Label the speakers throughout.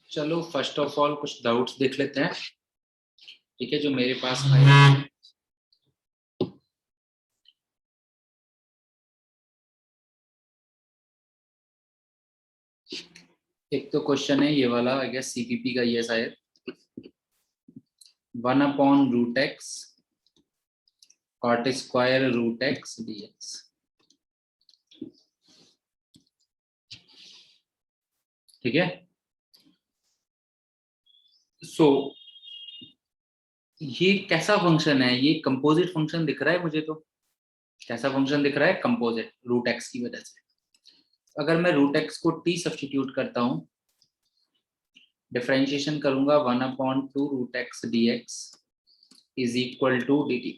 Speaker 1: चलो first of all कुछ doubts देख लेते हैं, ठीक है, जो मेरे पास आए हैं। एक तो क्वेश्चन है ये वाला, आई गेस सीपीपी का ये शायद 1/√x cot square root x dx। ठीक है, सो ये कैसा फंक्शन है? ये कंपोजिट फंक्शन दिख रहा है मुझे तो। कैसा फंक्शन दिख रहा है? कंपोजिट, रूट एक्स की वजह से। अगर मैं रूट एक्स को t सब्स्टिट्यूट करता हूं, डिफरेंशिएशन करूंगा 1/2√x dx is equal to dt।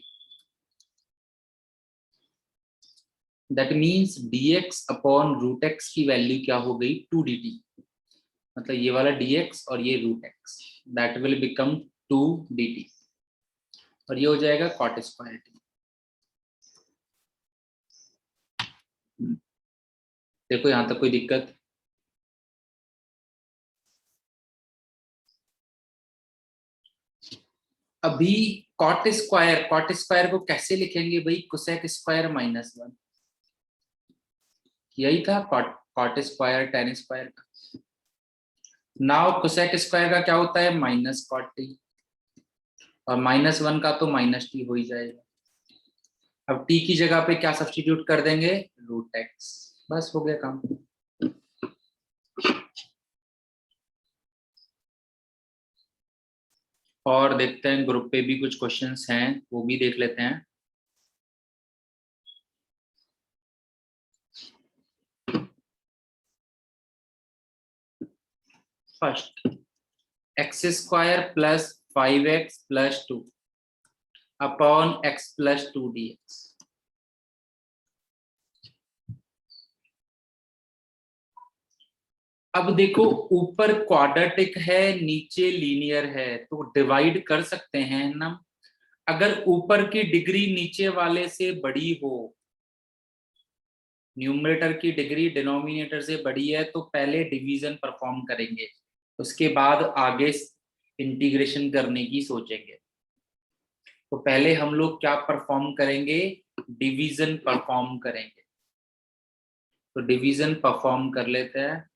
Speaker 1: That means dx upon root x की वैल्यू क्या हो गई? 2dt। मतलब ये वाला dx और ये root x, that will become 2dt और ये हो जाएगा cot स्क्वायर t। देखो यहां तक कोई दिक्कत? अभी कॉट स्क्वायर को कैसे लिखेंगे भाई? कोसेक स्क्वायर -1, यही था कॉट स्क्वायर टेन स्क्वायर का। नाउ कोसेक स्क्वायर का क्या होता है? माइनस कॉट टी, और -1 का तो माइनस टी हो ही जाएगा। अब टी की जगह पे क्या सब्स्टिट्यूट कर देंगे? रूट एक्स, बस हो गया काम। और देखते हैं ग्रुप पे भी कुछ क्वेश्चंस हैं, वो भी देख लेते हैं। First, x square plus 5x plus 2 upon x plus 2 dx। अब देखो ऊपर क्वाड्रेटिक है, नीचे लीनियर है, तो डिवाइड कर सकते हैं ना। अगर ऊपर की डिग्री नीचे वाले से बड़ी हो, न्यूमरेटर की डिग्री डिनोमिनेटर से बड़ी है, तो पहले डिवीजन परफॉर्म करेंगे, उसके बाद आगे इंटीग्रेशन करने की सोचेंगे। तो पहले हम लोग क्या परफॉर्म करेंगे? डिवीजन परफॉर्म करेंगे। तो डिवीजन परफॉर्म कर लेते हैं।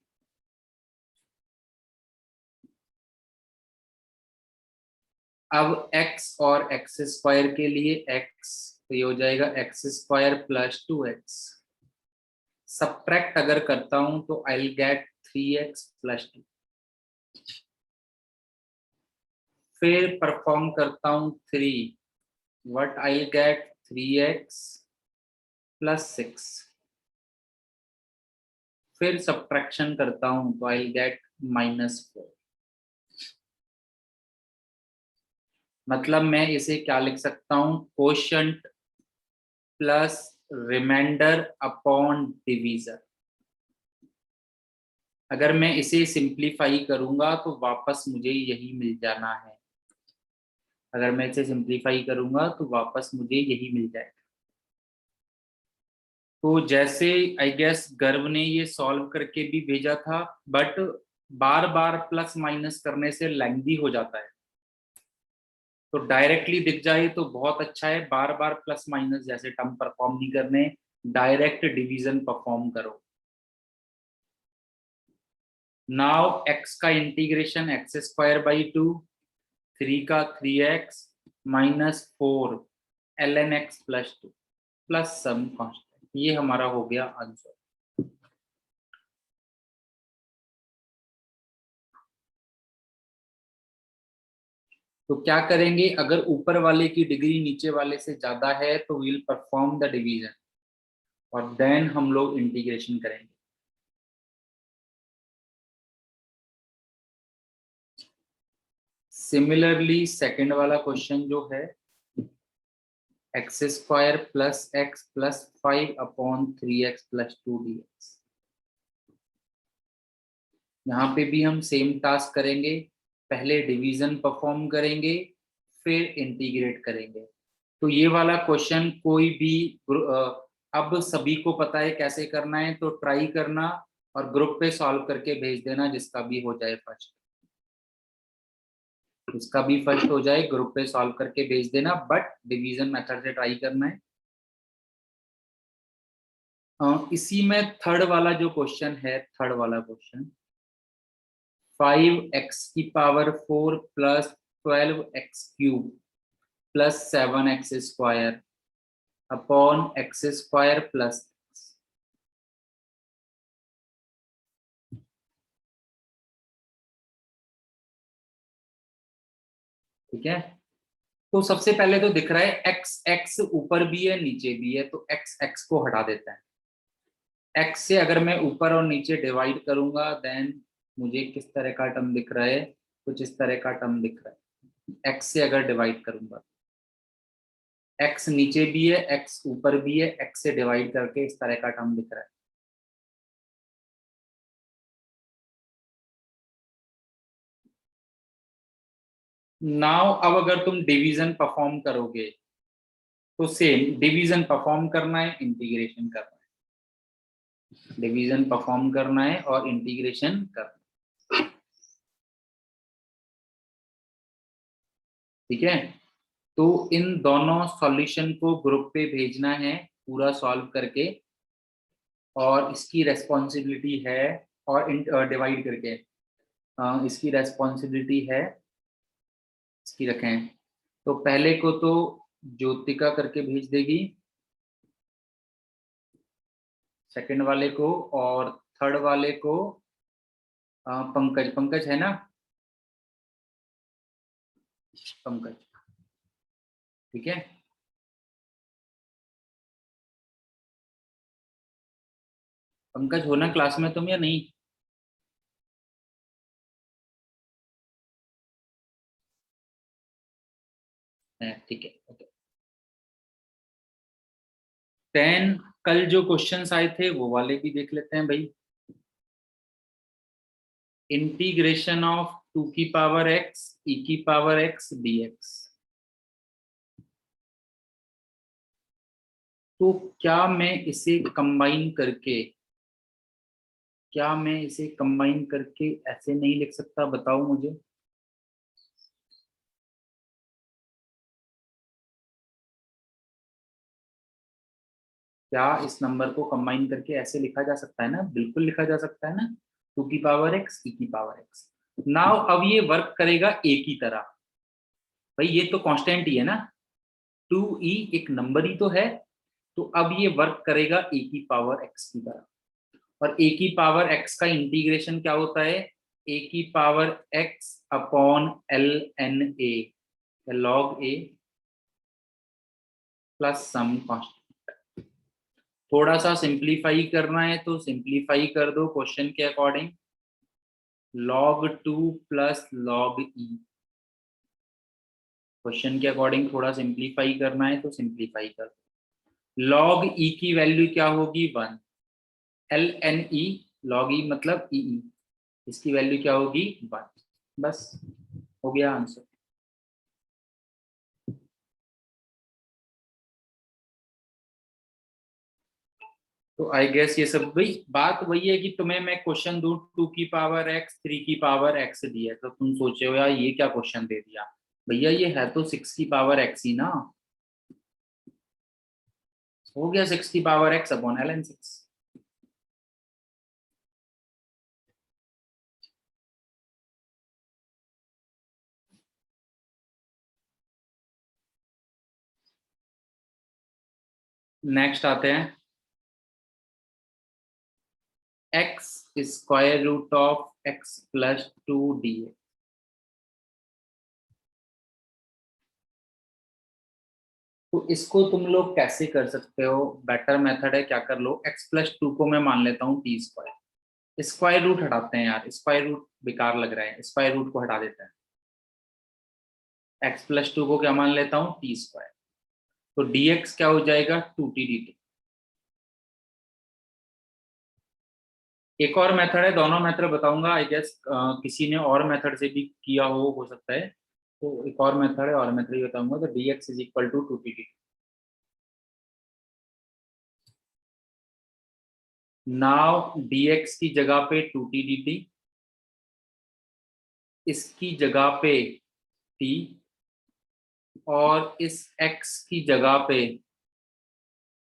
Speaker 1: अब x और x स्क्वायर के लिए x, तो ये हो जाएगा x square plus 2x। Subtract अगर करता हूं तो I will get 3x plus 2। फिर परफॉर्म करता हूं 3, what I will get? 3x plus 6। फिर सब्ट्रैक्शन करता हूं तो आई विल गेट -4। मतलब मैं इसे क्या लिख सकता हूं? Quotient plus remainder upon divisor. अगर मैं इसे सिंप्लीफाई करूंगा तो वापस मुझे यही मिल जाना है। अगर मैं इसे सिंप्लीफाई करूंगा तो वापस मुझे यही मिल जाएगा। तो जैसे आई गेस गर्व ने ये सॉल्व करके भी भेजा था, बट बार बार प्लस माइनस करने से लेंथी हो जाता है। तो डायरेक्टली दिख जाए तो बहुत अच्छा है, बार बार प्लस माइनस जैसे टर्म परफॉर्म नहीं करने, डायरेक्ट डिवीजन परफॉर्म करो। नाउ x का इंटीग्रेशन एक्स स्क्वायर बाई 2, 3 का 3x -4 ln x plus 2 plus some constant. ये हमारा हो गया आंसर। तो क्या करेंगे? अगर ऊपर वाले की डिग्री नीचे वाले से ज्यादा है तो विल परफॉर्म द डिवीजन और देन हम लोग इंटीग्रेशन करेंगे। सिमिलरली सेकंड वाला क्वेश्चन जो है, x square plus x plus 5 upon 3x plus 2 dx। यहाँ पे भी हम सेम टास्क करेंगे, पहले डिवीजन परफॉर्म करेंगे फिर इंटीग्रेट करेंगे। तो ये वाला क्वेश्चन कोई भी अब सभी को पता है कैसे करना है, तो ट्राई करना और ग्रुप पे सॉल्व करके भेज देना, जिसका भी हो जाए फर्स्ट, जिसका भी फर्स्ट हो जाए ग्रुप पे सॉल्व करके भेज देना, बट डिवीजन मेथड से ट्राई करना है। इसी में थर्ड वाला जो क्वेश्चन है, थर्ड वाला question, 5x⁴ plus 12x³ plus 7x² upon x² plus, ठीक है। तो सबसे पहले तो दिख रहा है एक्स एक्स ऊपर भी है नीचे भी है, तो एक्स एक्स को हटा देता है। एक्स से अगर मैं ऊपर और नीचे डिवाइड करूंगा देन मुझे किस तरह का टर्म दिख रहा है, कुछ इस तरह का टर्म दिख रहा है। एक्स से अगर डिवाइड करूंगा, एक्स नीचे भी है एक्स ऊपर भी है, एक्स से डिवाइड करके इस तरह का टर्म दिख रहा है। नाउ अब अगर तुम डिवीजन परफॉर्म करोगे तो सेम डिवीजन परफॉर्म करना है, इंटीग्रेशन करना है, डिवीजन परफॉर्म करना है और इंटीग्रेशन करना है, ठीक है। तो इन दोनों सॉल्यूशन को ग्रुप पे भेजना है पूरा सॉल्व करके, और इसकी रेस्पॉन्सिबिलिटी है, और डिवाइड करके इसकी रेस्पॉन्सिबिलिटी है, इसकी रखें। तो पहले को तो ज्योतिका करके भेज देगी, सेकंड वाले को, और थर्ड वाले को पंकज, पंकज है ना, पंकज, ठीक है। पंकज हो ना क्लास में तुम या नहीं? ठीक है, ओके। 10 कल जो क्वेश्चंस आए थे वो वाले भी देख लेते हैं भाई। Integration of 2⁵x e⁵x dx, तो क्या मैं इसे कंबाइन करके, क्या मैं इसे कंबाइन करके ऐसे नहीं लिख सकता, बताओ मुझे। क्या इस नंबर को कंबाइन करके ऐसे लिखा जा सकता है ना? बिल्कुल लिखा जा सकता है ना, 2⁵x e⁵x। नाउ अब ये वर्क करेगा ए की तरह, भाई ये तो कांस्टेंट ही है ना, 2e एक नंबर ही तो है, तो अब ये वर्क करेगा e⁵x की तरह। और e⁵x का इंटीग्रेशन क्या होता है, e⁵x upon ln a, log a plus some constant. थोड़ा सा सिंप्लीफाई करना है तो सिंप्लीफाई कर दो क्वेश्चन के according, log 2 plus log e, question के अकॉर्डिंग थोड़ा सिंप्लीफाई करना है तो सिंप्लीफाई कर दो। log e की वैल्यू क्या होगी 1, ln e, log e मतलब e, इसकी वैल्यू क्या होगी 1, बस हो गया आंसर। तो आई गेस ये सब भाई बात वही है कि तुम्हें मैं क्वेश्चन दूं 2⁵x 3⁵x दिया तो तुम सोचे हो यार ये क्या क्वेश्चन दे दिया, भैया ये है तो 6⁵x ही ना, हो गया 6⁵x अपॉन ln 6। नेक्स्ट आते हैं, x square root of x plus 2 dx। तो इसको तुम लोग कैसे कर सकते हो, बेटर मेथड है क्या कर लो, x+2 को मैं मान लेता हूँ t², स्क्वायर रूट हटाते हैं यार, स्क्वायर रूट बेकार लग रहा है, स्क्वायर रूट को हटा देते हैं, x+2 को क्या मान लेता हूँ t², तो dx क्या हो जाएगा 2t dt। एक और मेथड है, दोनों मेथड बताऊंगा आई गेस, किसी ने और मेथड से भी किया हो सकता है, तो एक और मेथड है, और मेथड ही बताऊंगा, तो dx is equal to 2t dt। Now dx की जगह पे 2t dt, इसकी जगह पे t, और इस x की जगह पे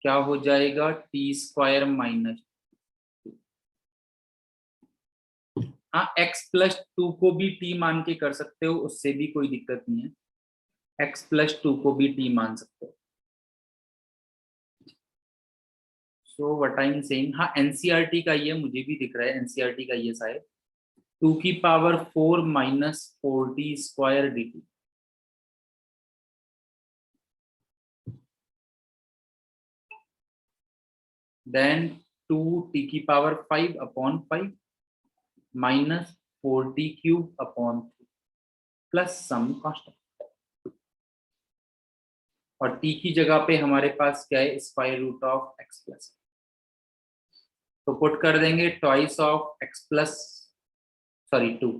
Speaker 1: क्या हो जाएगा, टी स्क्वायर माइनस। हाँ, x+2 को भी t मान के कर सकते हो, उससे भी कोई दिक्कत नहीं है, x+2 को भी t मान सकते हो। So what I am saying, हाँ एनसीईआरटी का ये मुझे भी दिख रहा है, एनसीईआरटी का ये शायद 2⁴ minus 4t square dt। Then 2t⁵ upon 5 minus 4t³ upon 3 plus some constant, और t की जगह पे हमारे पास क्या है, स्क्वायर रूट ऑफ x+। तो पुट कर देंगे twice of x plus, sorry 2,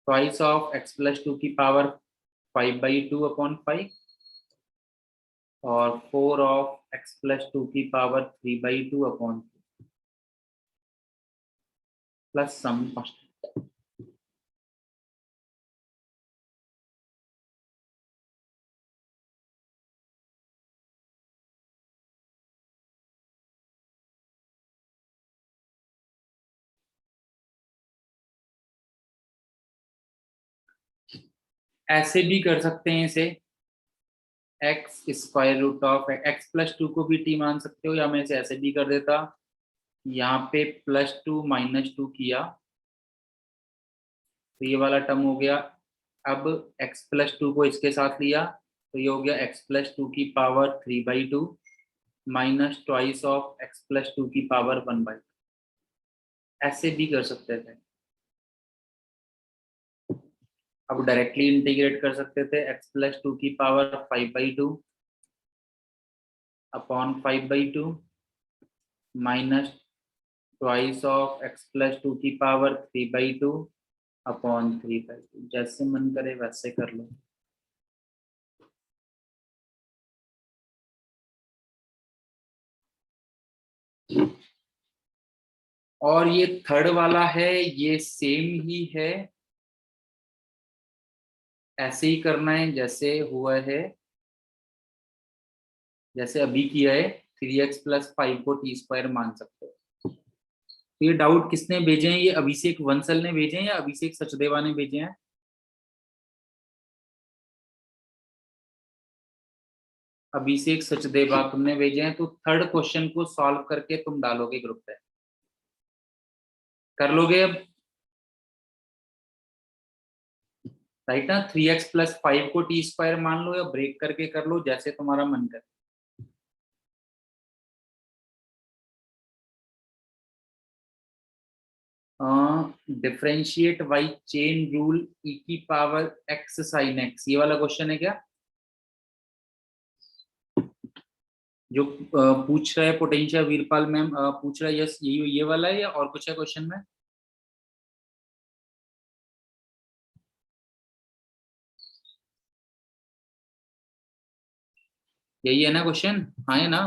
Speaker 1: twice of x+2 की पावर 5/2 अपॉन 5, और 4 ऑफ x+2 की power 3/2 upon plus some constant. ऐसे भी कर सकते हैं इसे, x square root of x+2 को भी t मान सकते हो, या मैं इसे ऐसे भी कर देता, यहाँ पे +2 -2 किया तो ये वाला टर्म हो गया। अब x+2 को इसके साथ लिया तो ये हो गया x+2 की power 3/2 minus twice of x+2 की पावर 1/2। ऐसे भी कर सकते थे। अब डायरेक्टली इंटीग्रेट कर सकते थे, x+2 की power 5/2 upon 5/2 minus twice of x+2 की पावर 3/2 अपॉन 3/2। जैसे मन करे वैसे कर लो। और ये थर्ड वाला है, ये सेम ही है, ऐसे ही करना है जैसे हुआ है, जैसे अभी किया है। 3x+5 को t² मान सकते हो। तो ये डाउट किसने भेजे हैं, ये अभिषेक वंसल ने भेजे हैं या अभिषेक सचदेवा ने भेजे हैं? अभिषेक सचदेवा तुमने भेजे हैं, तो थर्ड क्वेश्चन को सॉल्व करके तुम डालोगे ग्रुप पे, कर लोगे अब? राइट ना, 3x+5 को t² मान लो, या ब्रेक करके कर लो, जैसे तुम्हारा मन करे। Differentiate by chain rule e⁴x sin x, ये वाला क्वेश्चन है क्या, जो पूछ रहा है पोटेंशियल वीरपाल मैम, पूछ रहा है, यस ये वाला है, या और कुछ है क्वेश्चन में? यही है ना क्वेश्चन, हाँ है ना?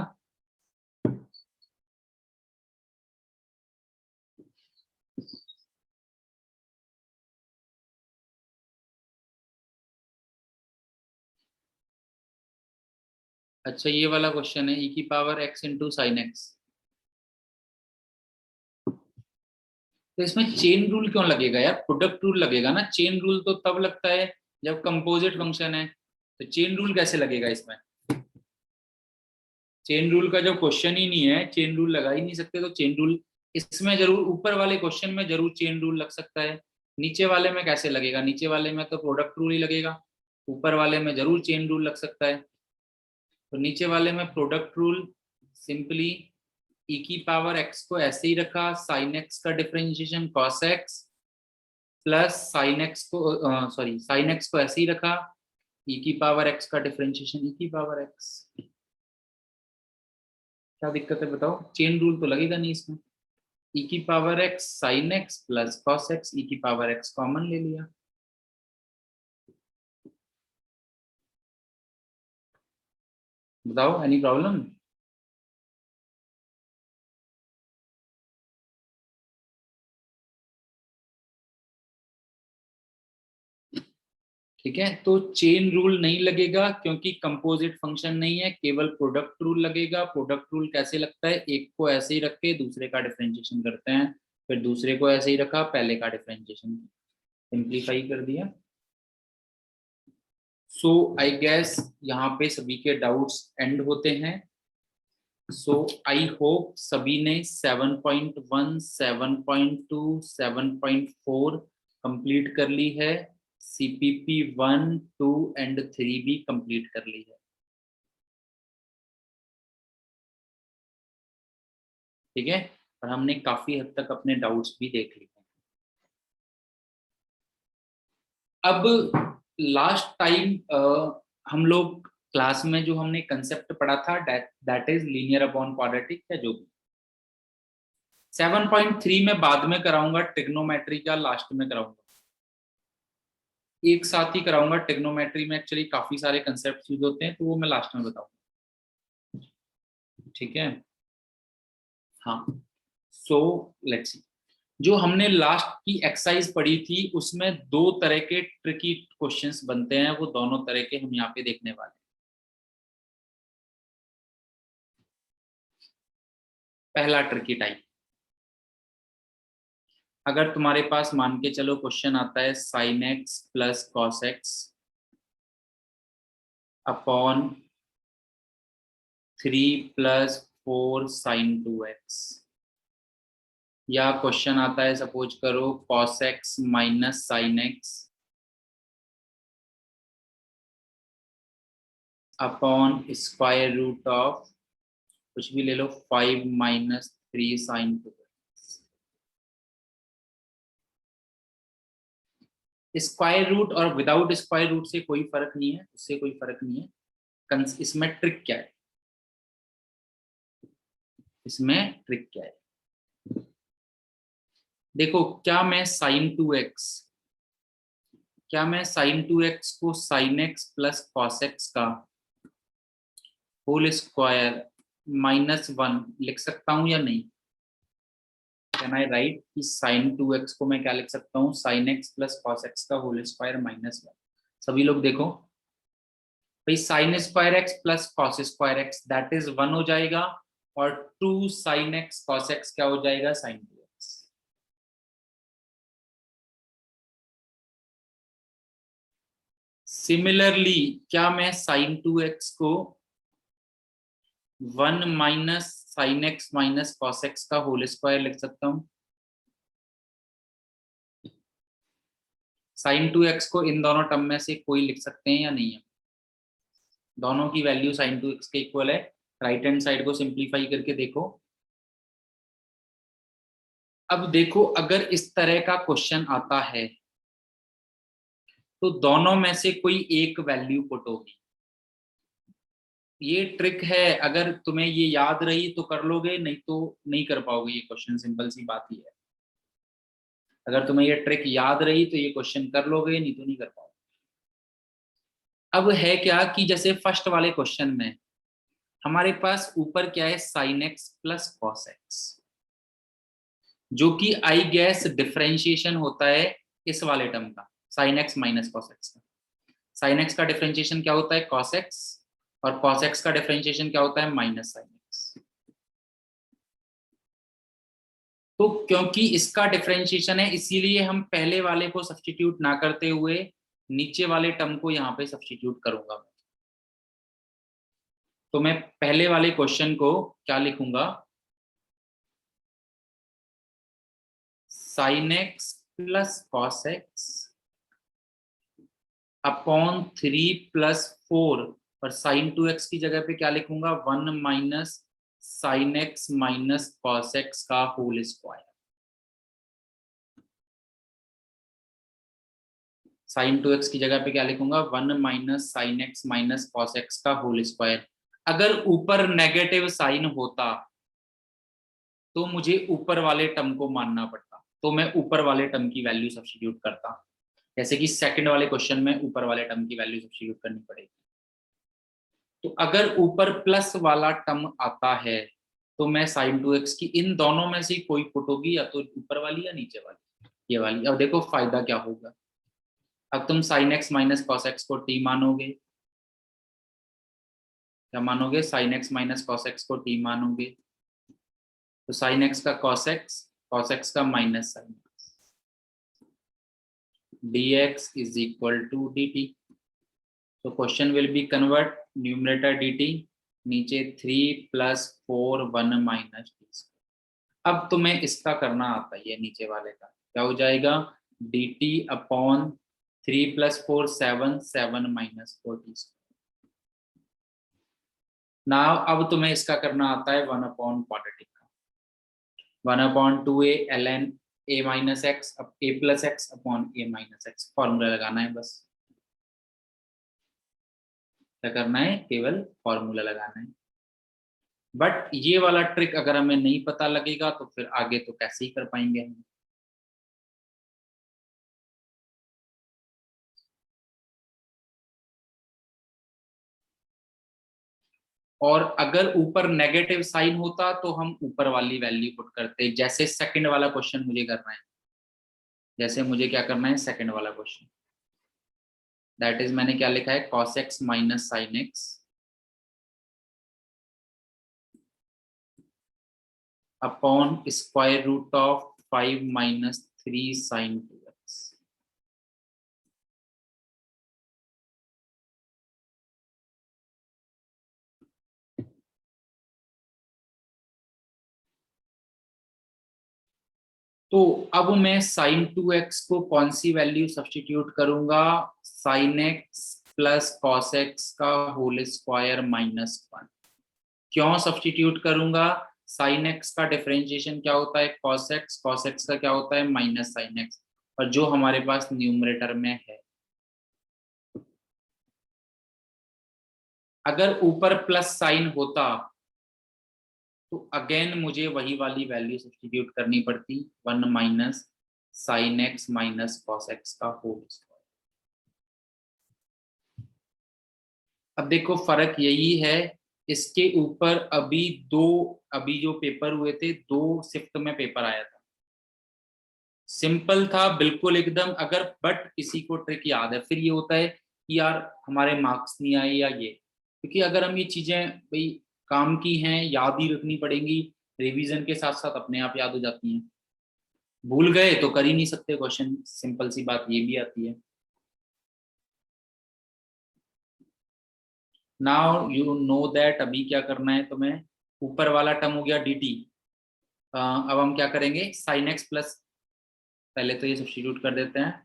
Speaker 1: अच्छा, ये वाला क्वेश्चन है e⁴x इंटू साइन एक्स। तो इसमें चेन रूल क्यों लगेगा यार, प्रोडक्ट रूल लगेगा ना। चेन रूल तो तब लगता है जब कंपोजिट फंक्शन है, तो चेन रूल कैसे लगेगा इसमें? चेन रूल का जो क्वेश्चन ही नहीं है, चेन रूल लगा ही नहीं सकते, तो चेन रूल इसमें जरूर, ऊपर वाले क्वेश्चन में जरूर चेन रूल लग सकता है, नीचे वाले में कैसे लगेगा? नीचे वाले में तो प्रोडक्ट रूल ही लगेगा, ऊपर वाले में जरूर चेन रूल लग सकता है। तो नीचे वाले में प्रोडक्ट रूल, सिंपली e⁴x को ऐसे ही रखा, साइन एक्स का differentiation cos x, plus sine x को, सॉरी साइन एक्स को ऐसे ही रखा, e⁴x का डिफरेंशिएशन e⁴x। क्या दिक्कत है बताओ, चेन रूल तो लगेगा नहीं इसमें। e⁴x sign x plus cos x, e⁴x common ले लिया। बताओ एनी प्रॉब्लम? ठीक है, तो चेन रूल नहीं लगेगा क्योंकि कंपोजिट फंक्शन नहीं है, केवल प्रोडक्ट रूल लगेगा। प्रोडक्ट रूल कैसे लगता है, एक को ऐसे ही रख के दूसरे का डिफरेंशिएशन करते हैं, फिर दूसरे को ऐसे ही रखा, पहले का डिफरेंशिएशन सिंप्लीफाई कर दिया। सो आई गेस यहाँ पे सभी के डाउट्स एंड होते हैं। सो आई होप सभी ने 7.1, 7.2, 7.4 कंप्लीट कर ली है। सीपीपी 1, 2 एंड 3 भी कंप्लीट कर ली है। ठीक है, और हमने काफी हद तक अपने डाउट्स भी देख लिए। अब लास्ट टाइम हम लोग क्लास में जो हमने कंसेप्ट पढ़ा था that is linear upon quadratic, या जो भी 7.3 में बाद में कराऊंगा, ट्रिग्नोमेट्री का लास्ट में कराऊंगा, एक साथ ही कराऊंगा। ट्रिग्नोमेट्री में एक्चुअली काफी सारे कंसेप्ट यूज होते हैं, तो वो मैं लास्ट में बताऊंगा। ठीक है, हाँ। सो लेट्स सी, जो हमने लास्ट की एक्सरसाइज पढ़ी थी उसमें दो तरह के ट्रिकी क्वेश्चंस बनते हैं, वो दोनों तरह के हम यहाँ पे देखने वाले हैं। पहला ट्रिकी टाइप, अगर तुम्हारे पास मान के चलो क्वेश्चन आता है sin x plus cos x upon 3 + 4 sin 2x, या क्वेश्चन आता है सपोज करो cos x minus sin x upon square root of कुछ भी ले लो 5 - 3 sin 2x। स्क्वायर रूट और विदाउट स्क्वायर रूट से कोई फर्क नहीं है, उससे कोई फर्क नहीं है। इसमें ट्रिक क्या है, इसमें ट्रिक क्या है, देखो क्या मैं sin 2x को sin x plus cos x का होल स्क्वायर -1 लिख सकता हूं या नहीं? कैन आई राइट कि sin 2x को मैं क्या लिख सकता हूँ, sin x plus cos x का होल स्क्वायर -1। सभी लोग देखो भाई, sin square x plus cos square x that is 1 हो जाएगा, और 2 sin x cos x क्या हो जाएगा, sin 2x। सिमिलरली क्या मैं sin 2x को 1 - sin x minus cos x का होल स्क्वायर लिख सकता हूँ? sin 2x को इन दोनों टर्म में से कोई लिख सकते हैं या नहीं है? दोनों की वैल्यू sin 2x के इक्वल है। राइट हैंड साइड को सिंप्लीफाई करके देखो। अब देखो, अगर इस तरह का क्वेश्चन आता है तो दोनों में से कोई एक वैल्यू पुट होगी। ये ट्रिक है, अगर तुम्हें ये याद रही तो कर लोगे, नहीं तो नहीं कर पाओगे। ये क्वेश्चन सिंपल सी बात ही है, अगर तुम्हें ये ट्रिक याद रही तो ये क्वेश्चन कर लोगे, नहीं तो नहीं कर पाओगे। अब है क्या कि जैसे फर्स्ट वाले क्वेश्चन में हमारे पास ऊपर क्या है, sin x plus cos x, जो कि आई गैस डिफरेंशिएशन होता है इस वाले टर्म का, sin x minus cos x का। sin x का डिफरेंशिएशन क्या होता है, cos x, और cos x का डिफरेंशिएशन क्या होता है, माइनस sin x। तो क्योंकि इसका डिफरेंशिएशन है, इसीलिए हम पहले वाले को सब्स्टिट्यूट ना करते हुए नीचे वाले टर्म को यहाँ पे सब्स्टिट्यूट करूंगा। तो मैं पहले वाले क्वेश्चन को क्या लिखूंगा, sin x plus cos x upon 3 + 4, और sin 2x की जगह पे क्या लिखूंगा, 1 - sin x minus cos x का होल स्क्वायर। sin 2x की जगह पे क्या लिखूंगा, 1 - sin x minus cos x का होल स्क्वायर। अगर ऊपर नेगेटिव साइन होता तो मुझे ऊपर वाले टर्म को मानना पड़ता, तो मैं ऊपर वाले टर्म की वैल्यू सब्स्टिट्यूट करता। जैसे कि सेकंड वाले क्वेश्चन में ऊपर वाले टर्म की वैल्यू सब्स्टिट्यूट करनी पड़ेगी। तो अगर ऊपर प्लस वाला टर्म आता है तो मैं sin 2x की इन दोनों में से कोई पुट होगी, या तो ऊपर वाली या नीचे वाली, ये वाली। अब देखो फायदा क्या होगा, अब तुम sine x minus cos x को टी मानोगे, क्या मानोगे? Sine x minus cos x को टी मानोगे। तो साइन एक्स का कॉस एक्स का minus sine dx is equal to dt। तो question will be convert numerator dt, नीचे 3 + 4 1 माइनस टी। अब तुम्हें इसका करना आता है, ये नीचे वाले का क्या हो जाएगा? dt upon 3 + 4 7 7 minus 4 T. Now अब तुम्हें इसका करना आता है 1 अपॉन क्वाड्रेटिक का, 1/2a ln a minus x अब a plus x upon a minus x. Formula लगाना है बस, क्या करना है? केवल फॉर्मूला लगाना है। बट ये वाला ट्रिक अगर हमें नहीं पता लगेगा तो फिर आगे तो कैसे ही कर पाएंगे हम। और अगर ऊपर नेगेटिव साइन होता तो हम ऊपर वाली वैल्यू पुट करते, जैसे सेकंड वाला क्वेश्चन मुझे करना है। जैसे मुझे क्या करना है? सेकंड वाला क्वेश्चन, दैट इज मैंने क्या लिखा है? cos x minus sine x upon square root of 5 minus 3 sine 2x। तो अब मैं साइन 2x को कौन सी वैल्यू सब्सटीट्यूट करूंगा? Sine x plus cos x का होल स्क्वायर माइनस 1। क्यों सब्सटीट्यूट करूंगा? साइन एक्स का डिफरेंशिएशन क्या होता है? कॉस एक्स का क्या होता है? माइनस साइन एक्स, और जो हमारे पास न्यूमरेटर में है। अगर ऊपर प्लस साइन होता तो अगेन मुझे वही वाली वैल्यू सब्सटीट्यूट करनी पड़ती, 1 minus sine x minus cos x का होल स्क्वायर। अब देखो फर्क यही है, इसके ऊपर अभी जो पेपर हुए थे, 2 शिफ्ट में पेपर आया था। सिंपल था बिल्कुल एकदम, अगर बट किसी को ट्रिक याद है, फिर ये होता है कि यार हमारे मार्क्स नहीं आए या ये, क्योंकि अगर हम ये चीजें भाई काम की हैं, याद ही रखनी पड़ेंगी, रिवीजन के साथ साथ अपने आप याद हो जाती हैं। भूल गए तो कर ही नहीं सकते क्वेश्चन, सिंपल सी बात ये भी आती है। नाउ यू नो दैट अभी क्या करना है तुम्हें? ऊपर वाला टर्म हो गया dt। अब हम क्या करेंगे? साइन एक्स प्लस, पहले तो ये सब्स्टिट्यूट कर देते हैं।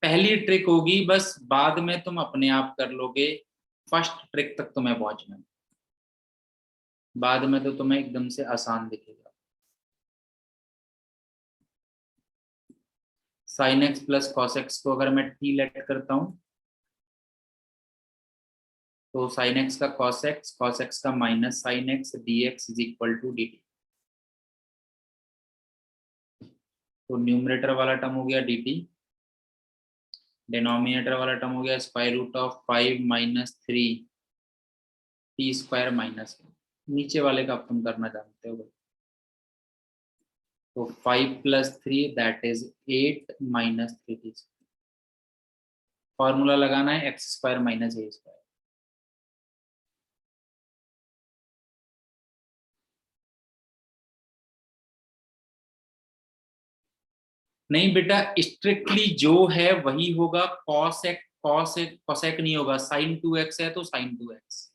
Speaker 1: पहली ट्रिक होगी, बस बाद में तुम अपने आप कर लोगे। फर्स्ट ट्रिक तक तुम्हें पहुंचना है, बाद में तो तुम्हें एकदम से आसान दिखेगा। Sine x plus cos x को अगर मैं टी लेट करता हूं, तो साइन एक्स का कॉस एक्स का minus sine x d x is equal to d t. तो न्यूमरेटर वाला टर्म हो गया डी टी, डिनोमिनेटर वाला टर्म हो गया square root of 5 minus 3 t square minus, नीचे वाले का अब तुम करना जानते हो। तो 5 + 3 that is 8 minus 3 T. Formula लगाना है एक्स स्क्वायर माइनस ए स्क्वायर। नहीं बेटा, स्ट्रिक्टली जो है वही होगा। कॉसेक नहीं होगा, साइन 2x है तो sine 2x।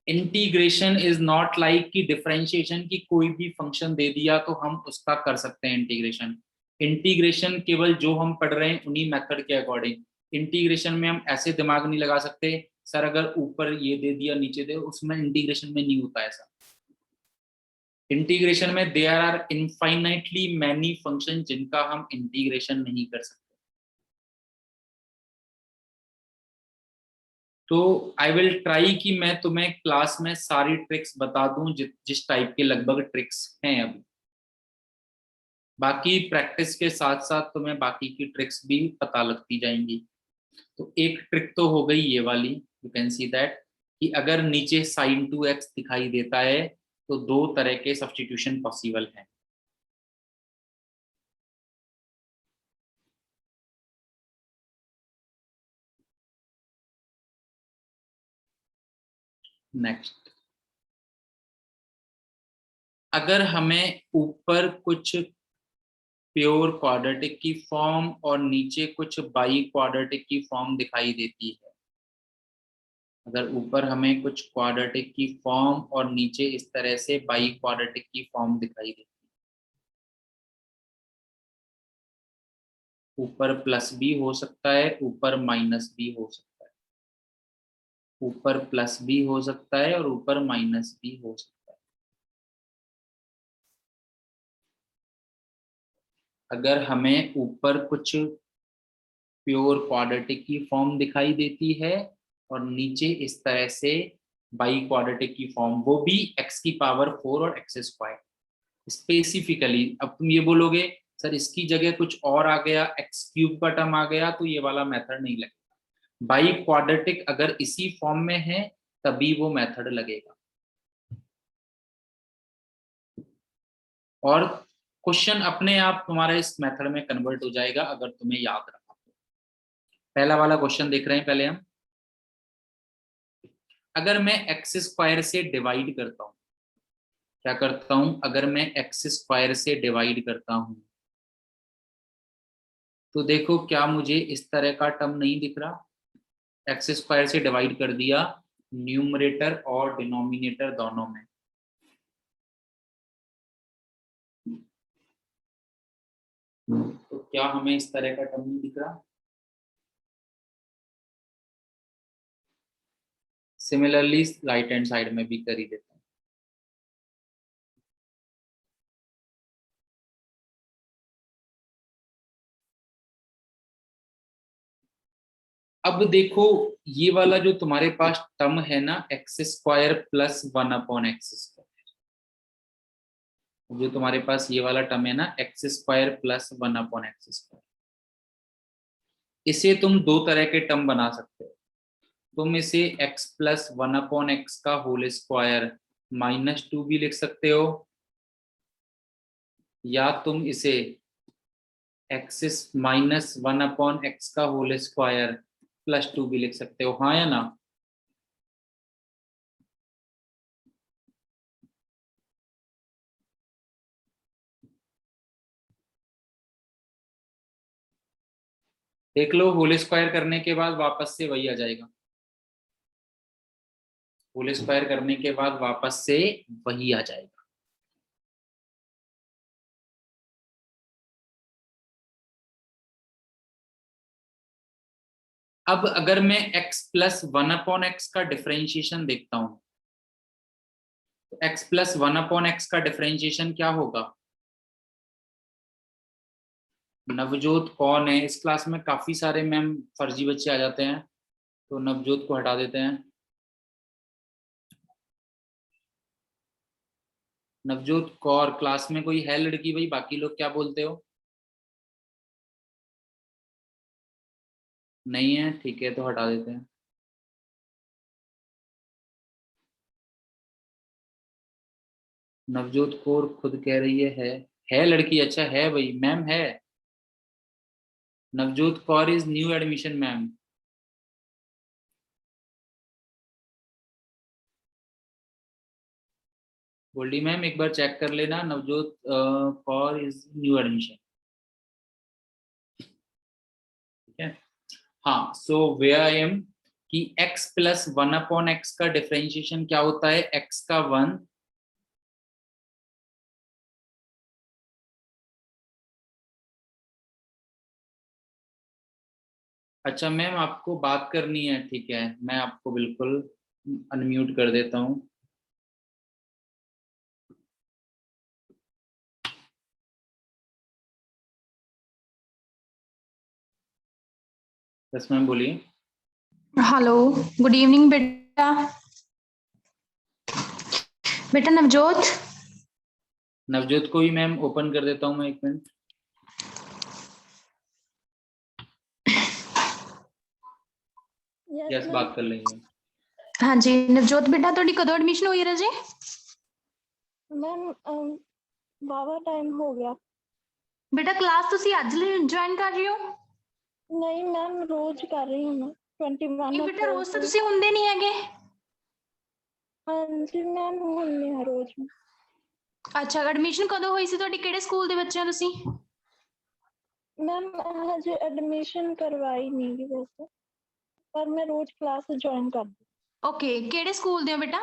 Speaker 1: Integration is not like कि डिफरेंशिएशन की कोई भी फंक्शन दे दिया तो हम उसका कर सकते हैं इंटीग्रेशन। इंटीग्रेशन केवल जो हम पढ़ रहे हैं उन्हीं मेथड के अकॉर्डिंग। इंटीग्रेशन में हम ऐसे दिमाग नहीं लगा सकते सर अगर ऊपर ये दे दिया नीचे दे, उसमें इंटीग्रेशन में नहीं होता ऐसा। इंटीग्रेशन में there are infinitely many function जिनका हम इंटीग्रेशन नहीं कर सकते। तो आई विल ट्राई कि मैं तुम्हें क्लास में सारी ट्रिक्स बता दूं जिस टाइप के लगभग ट्रिक्स हैं अभी। बाकी प्रैक्टिस के साथ साथ तुम्हें बाकी की ट्रिक्स भी पता लगती जाएंगी। तो एक ट्रिक तो हो गई ये वाली, यू कैन सी दैट, कि अगर नीचे साइन 2x दिखाई देता है तो 2 तरह के सब्स्टिट्यूशन पॉसिबल हैं। नेक्स्ट, अगर हमें ऊपर कुछ प्योर क्वाड्रेटिक की फॉर्म और नीचे कुछ बाई क्वाड्रेटिक की फॉर्म दिखाई देती है, अगर ऊपर हमें कुछ क्वाड्रेटिक की फॉर्म और नीचे इस तरह से बाई क्वाड्रेटिक की फॉर्म दिखाई देती है, ऊपर प्लस भी हो सकता है, ऊपर माइनस भी हो सकता है, ऊपर प्लस भी हो सकता है और ऊपर माइनस भी हो सकता है। अगर हमें ऊपर कुछ प्योर क्वाड्रेटिक की फॉर्म दिखाई देती है और नीचे इस तरह से बाई क्वाड्रेटिक की फॉर्म, वो भी x की पावर 4 और x स्क्वायर, स्पेसिफिकली अब तुम ये बोलोगे सर इसकी जगह कुछ और आ गया, एक्स क्यूब का टर्म आ गया, तो ये वाला मेथड नहीं लगेगा। बाई क्वाड्रेटिक अगर इसी फॉर्म में है तभी वो मेथड लगेगा। और क्वेश्चन अपने आप तुम्हारा इस मेथड में कन्वर्ट हो जाएगा अगर तुम्हें याद रखा तो। पहला वाला क्वेश्चन देख रहे हैं पहले हम। अगर मैं एक्स स्क्वायर से डिवाइड करता हूं, क्या करता हूं, अगर मैं एक्स स्क्वायर से डिवाइड करता हूं तो देखो क्या मुझे इस तरह का टर्म नहीं दिख रहा। एक्स स्क्वायर से डिवाइड कर दिया न्यूमरेटर और डिनोमिनेटर दोनों में, तो क्या हमें इस तरह का टर्म नहीं दिख रहा। सिमिलरली राइट हैंड साइड में भी कर ही देता हूं। अब देखो ये वाला जो तुम्हारे पास टर्म है ना, एक्स स्क्वायर प्लस 1/x², जो तुम्हारे पास ये वाला टर्म है ना एक्स स्क्वायर प्लस 1/x², इसे तुम दो तरह के टर्म बना सकते हो। तुम इसे x प्लस 1/x का होल स्क्वायर -2 भी लिख सकते हो, या तुम इसे x माइनस 1/x का होल स्क्वायर +2 भी लिख सकते हो, हाँ या ना। देख लो होल स्क्वायर करने के बाद वापस से वही आ जाएगा, होल स्क्वायर करने के बाद वापस से वही आ जाएगा। अब अगर मैं x प्लस 1/x का डिफरेंशिएशन देखता हूं तो x प्लस 1/x का डिफरेंशिएशन क्या होगा। नवजोत कौन है इस क्लास में, काफी सारे मैम फर्जी बच्चे आ जाते हैं, तो नवजोत को हटा देते हैं। नवजोत कौर क्लास में कोई है लड़की भाई, बाकी लोग क्या बोलते हो। नहीं है, ठीक है तो हटा देते हैं। नवजोत कौर खुद कह रही है लड़की, अच्छा है भाई, मैम है। Navjot Kaur is new admission ma'am. Goldy ma'am एक बार चेक कर लेना, Navjot Kaur is new admission, ठीक है। हाँ, सो वे आई एम कि x प्लस 1/x का डिफरेंशिएशन क्या होता है, x का 1 अच्छा मैम आपको बात करनी है, ठीक है मैं आपको बिल्कुल अनम्यूट कर देता हूँ। यस मैम बोलिए।
Speaker 2: हेलो, गुड इवनिंग बेटा। बेटा नवजोत,
Speaker 1: नवजोत को भी मैम ओपन कर देता हूँ मैं, एक मिनट। यस बात कर लेंगे।
Speaker 2: हाँ जी नवजोत बेटा, ਤੁਹਾਡੀ ਕਦੋਂ ਐਡਮਿਸ਼ਨ ਹੋਈ ਰਾਜੇ।
Speaker 3: मैम बाबा टाइम हो गया।
Speaker 2: बेटा क्लास ਤੁਸੀਂ ਅੱਜ ज्वाइन कर रही हो।
Speaker 3: नहीं मैम रोज कर रही हूँ मैं 21
Speaker 2: ਇਹ बेटा रोज तो ਤੁਸੀਂ ਹੁੰਦੇ नहीं हैगे।
Speaker 3: हाँ जी मैम ਹੁੰਦੇ ਆ ਰੋਜ਼।
Speaker 2: ਅੱਛਾ ਐਡਮਿਸ਼ਨ ਕਦੋਂ ਹੋਈ ਸੀ ਤੁਹਾਡੀ, ਕਿਹੜੇ ਸਕੂਲ ਦੇ ਬੱਚੇ ਹੋ ਤੁਸੀਂ?
Speaker 3: मैम हजे एडमिशन करवाई नहीं गी वैसे, पर मैं रोज क्लास ज्वाइन करती।
Speaker 2: ਓਕੇ ਕਿਹੜੇ ਸਕੂਲ ਦੇ ਹੋ ਬੇਟਾ?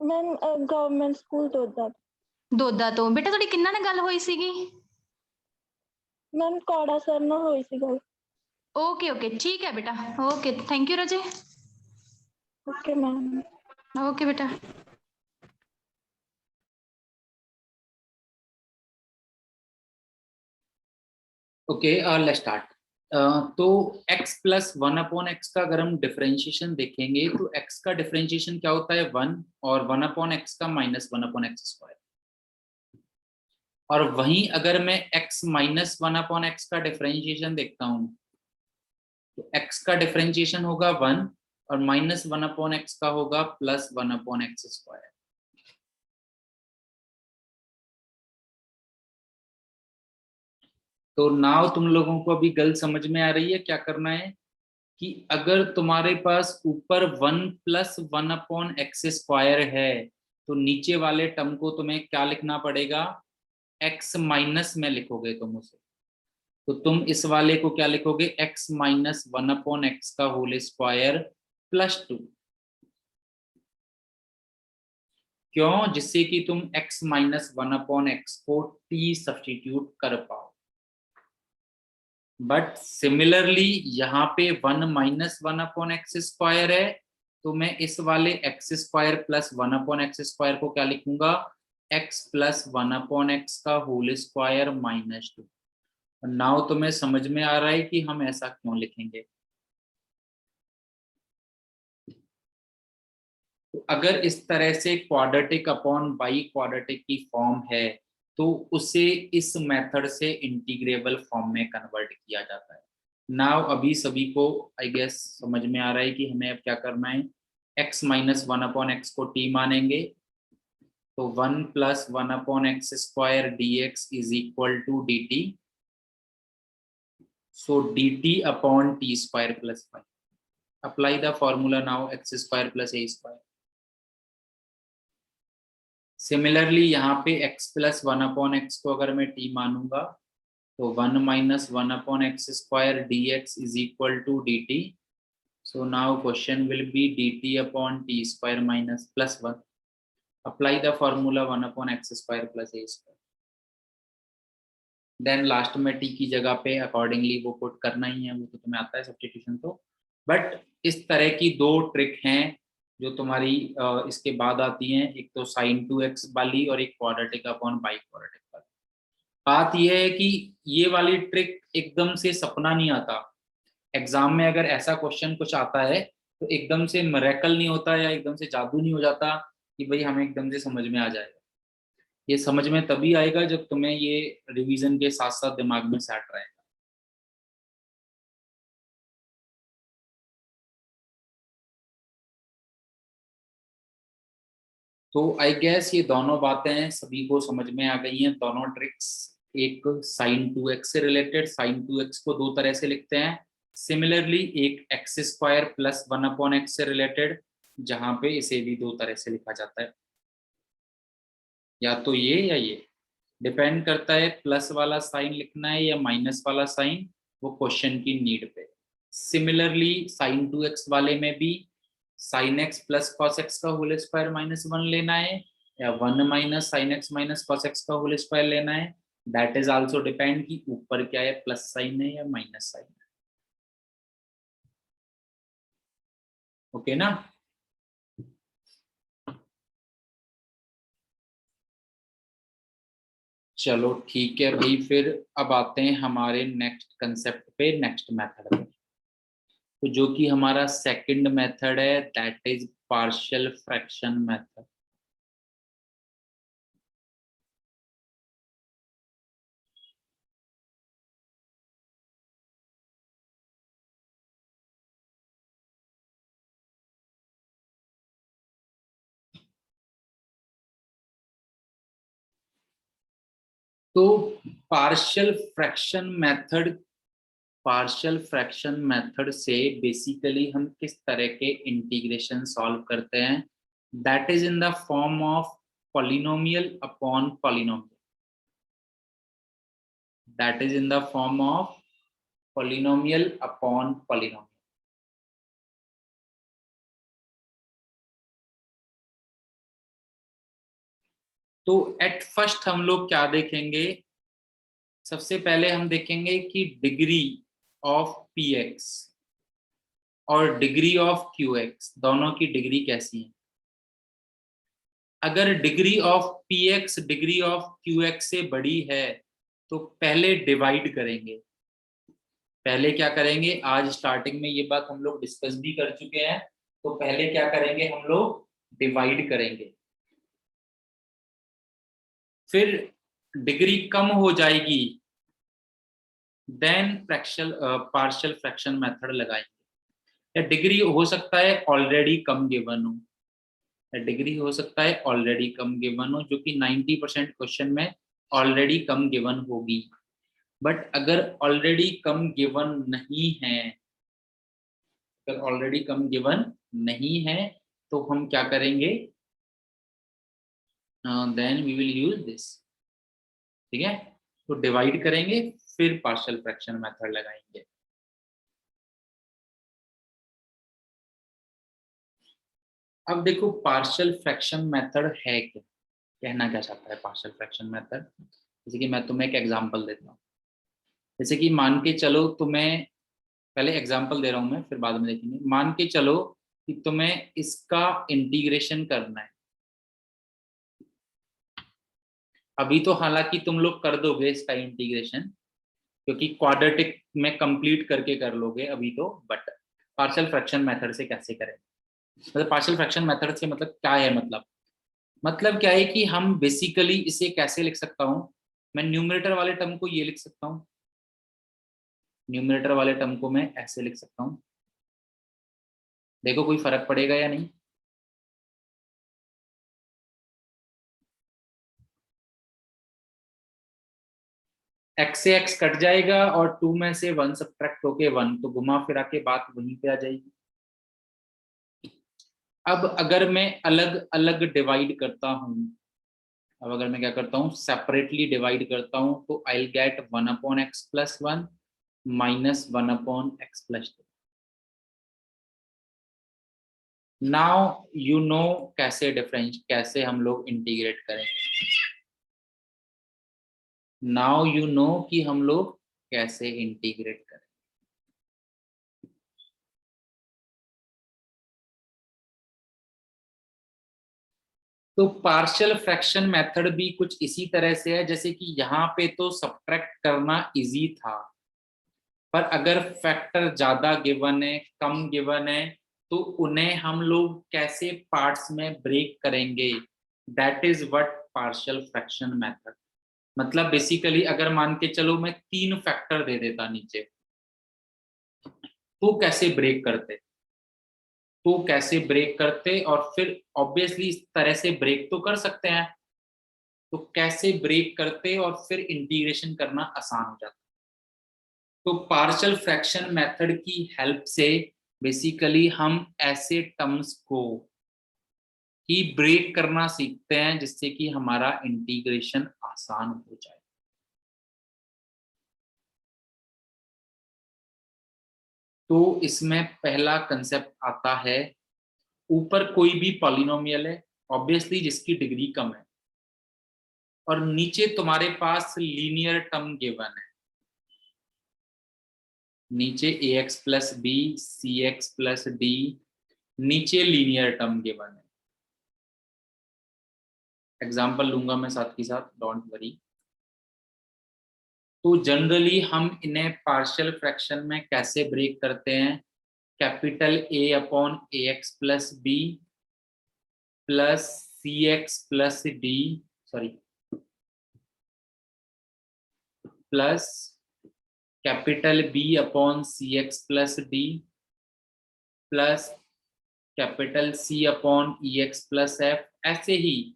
Speaker 3: Ma'am government school Doda.
Speaker 2: ਦੋਦਾ ਤੋਂ। ਬੇਟਾ ਤੁਹਾਡੀ ਕਿੰਨਾਂ ਨਾਲ ਗੱਲ ਹੋਈ ਸੀਗੀ?
Speaker 3: मैम कौड़ा सर ना हुई सी गल।
Speaker 2: ਓਕੇ ਓਕੇ ਠੀਕ ਹੈ ਬੇਟਾ, okay thank you Raje.
Speaker 3: Okay ma'am.
Speaker 2: Okay बेटा।
Speaker 1: Okay let's start. तो x प्लस 1/x का अगर हम डिफरेंशिएशन देखेंगे तो x का डिफरेंशिएशन क्या होता है 1 और 1/x का -1/x²। और वहीं अगर मैं x माइनस 1/x का डिफरेंशिएशन देखता हूं तो x का डिफरेंशिएशन होगा 1 और -1/x का होगा +1/x²। तो नाउ तुम लोगों को अभी गल समझ में आ रही है क्या करना है कि अगर तुम्हारे पास ऊपर 1 + 1/x² है तो नीचे वाले टर्म को तुम्हें क्या लिखना पड़ेगा, x माइनस में लिखोगे तुम उसे। तो तुम इस वाले को क्या लिखोगे, x माइनस 1/x का होल स्क्वायर +2। क्यों, जिससे कि तुम x माइनस 1/x को t सब्स्टिट्यूट कर पाओ। बट सिमिलरली यहाँ पे 1 माइनस 1/x² है तो मैं इस वाले x² + 1/x² को क्या लिखूंगा, x + 1/x का होल स्क्वायर -2। नाउ तुम्हें समझ में आ रहा है कि हम ऐसा क्यों लिखेंगे। तो अगर इस तरह से क्वाड्रेटिक अपॉन बाई क्वाड्रेटिक की फॉर्म है तो उसे इस मेथड से इंटीग्रेबल फॉर्म में कन्वर्ट किया जाता है। नाउ अभी सभी को आई गेस समझ में आ रहा है कि हमें अब क्या करना है, x माइनस 1/x को t मानेंगे तो 1 + 1/x² dx is equal to dt। So dt upon t² + 5। Apply the formula now x² + a²। Similarly यहाँ पे x + 1/x को अगर मैं t मानूंगा तो 1 - 1/x² dx is equal to dt। So now question will be dt upon t² - +1। Apply the formula 1/x² + a²। Then last में t की जगह पे अकॉर्डिंगली वो पुट करना ही है, वो तो तुम्हें आता है सब्स्टिट्यूशन तो। बट इस तरह की दो ट्रिक हैं जो तुम्हारी इसके बाद आती हैं, एक तो sin 2x वाली और एक क्वाड्रेटिक अपॉन बाई क्वाड्रेटिक वाली। बात यह है कि ये वाली ट्रिक एकदम से सपना नहीं आता। एग्जाम में अगर ऐसा क्वेश्चन कुछ आता है तो एकदम से मिरेकल नहीं होता या एकदम से जादू नहीं हो जाता कि भाई हमें एकदम से समझ में आ जाएगा। ये समझ में तभी आएगा जब तुम्हें ये रिवीजन के साथ साथ दिमाग में सेट रहेगा। तो आई गेस ये दोनों बातें सभी को समझ में आ गई हैं, दोनों ट्रिक्स। एक sin 2x से रिलेटेड, sin 2x को दो तरह से लिखते हैं। सिमिलरली एक x² + 1/x से रिलेटेड, जहां पे इसे भी दो तरह से लिखा जाता है, या तो ये या ये, डिपेंड करता है प्लस वाला साइन लिखना है या माइनस वाला साइन, वो क्वेश्चन की नीड पे। सिमिलरली sin 2x वाले में भी sin x + cos x का होल स्क्वायर -1 लेना है या 1 - sin x - cos x का होल स्क्वायर लेना है। दैट इज आल्सो डिपेंड कि ऊपर क्या है, प्लस साइन है या माइनस साइन है। ओके ना। चलो ठीक है भाई, फिर अब आते हैं हमारे नेक्स्ट कंसेप्ट पे, नेक्स्ट मेथड पे। तो जो कि हमारा सेकंड मेथड है that is partial fraction method. तो partial fraction method partial fraction method से बेसिकली हम किस तरह के इंटीग्रेशन सॉल्व करते हैं, that is in the form of polynomial upon polynomial, that is in the form of polynomial upon polynomial. तो at first हम लोग क्या देखेंगे, सबसे पहले हम देखेंगे कि डिग्री ऑफ पी एक्स और डिग्री ऑफ क्यू एक्स दोनों की डिग्री कैसी है। अगर degree of P x degree of Q x से बड़ी है तो पहले डिवाइड करेंगे। पहले क्या करेंगे, आज स्टार्टिंग में ये बात हम लोग डिस्कस भी कर चुके हैं, तो पहले क्या करेंगे, हम लोग डिवाइड करेंगे। फिर डिग्री कम हो जाएगी, देन पार्शियल फ्रैक्शन मेथड लगाएंगे। या डिग्री हो सकता है ऑलरेडी कम गिवन हो, या डिग्री हो सकता है ऑलरेडी कम गिवन हो, जो कि 90% क्वेश्चन में ऑलरेडी कम गिवन होगी। बट अगर ऑलरेडी कम गिवन नहीं है, अगर ऑलरेडी कम गिवन नहीं है तो हम क्या करेंगे, then we will use this. ठीक है, तो डिवाइड करेंगे फिर पार्शियल फ्रैक्शन मेथड लगाएंगे। अब देखो पार्शियल फ्रैक्शन मेथड है क्या, कहना क्या चाहता है पार्शियल फ्रैक्शन मेथड। जैसे कि मैं तुम्हें एक एग्जांपल देता हूँ। जैसे कि मान के चलो तुम्हें, पहले एग्जांपल दे रहा हूं मैं, फिर बाद में देखेंगे। मान के चलो कि तुम्हें इसका इंटीग्रेशन करना है। अभी तो हालांकि तुम लोग कर दोगे इसका इंटीग्रेशन, क्योंकि क्वाड्रेटिक में कंप्लीट करके कर लोगे अभी तो, बट पार्शियल फ्रैक्शन मेथड से कैसे करें, मतलब पार्शियल फ्रैक्शन मेथड से मतलब क्या है, मतलब क्या है कि हम बेसिकली इसे कैसे लिख सकता हूं, मैं न्यूमरेटर वाले टर्म को ये लिख सकता हूं, न्यूमरेटर वाले टर्म को मैं ऐसे लिख सकता हूं। देखो कोई फर्क पड़ेगा या नहीं। एक्स से एक्स कट जाएगा और 2 में से 1 सब्ट्रैक्ट होके 1, तो घुमा फिरा के बात वहीं पे आ जाएगी। अब अगर मैं अलग अलग डिवाइड करता हूं, अब अगर मैं क्या करता हूं, सेपरेटली डिवाइड करता हूं, तो I will get 1/x+1 minus 1/x+2। Now you know कैसे हम लोग इंटीग्रेट करेंगे। नाउ यू नो कि हम लोग कैसे इंटीग्रेट करें। तो पार्शियल फ्रैक्शन मेथड भी कुछ इसी तरह से है, जैसे कि यहाँ पे तो सब्ट्रैक्ट करना इजी था, पर अगर फैक्टर ज्यादा गिवन है, कम गिवन है, तो उन्हें हम लोग कैसे पार्ट्स में ब्रेक करेंगे, that is what partial fraction method. मतलब बेसिकली अगर मान के चलो मैं 3 फैक्टर दे देता नीचे, तो कैसे ब्रेक करते, और फिर ऑब्वियसली इस तरह से ब्रेक तो कर सकते हैं, तो कैसे ब्रेक करते और फिर इंटीग्रेशन करना आसान हो जाता। तो पार्शियल फ्रैक्शन मेथड की हेल्प से बेसिकली हम ऐसे टर्म्स को ही ब्रेक करना सीखते हैं, जिससे कि हमारा इंटीग्रेशन आसान हो जाए। तो इसमें पहला कंसेप्ट आता है, ऊपर कोई भी पॉलिनोमियल है ऑब्वियसली जिसकी डिग्री कम है, और नीचे तुम्हारे पास लीनियर टर्म गिवन है, नीचे ax+b cx+d, नीचे लीनियर टर्म गिवन है। एग्जाम्पल लूंगा मैं साथ ही साथ, डोंट वरी। तो जनरली हम इन्हें पार्शियल फ्रैक्शन में कैसे ब्रेक करते हैं, capital A/ax+b plus cx+d, sorry, plus capital B/cx+d plus capital C/ex+f। ऐसे ही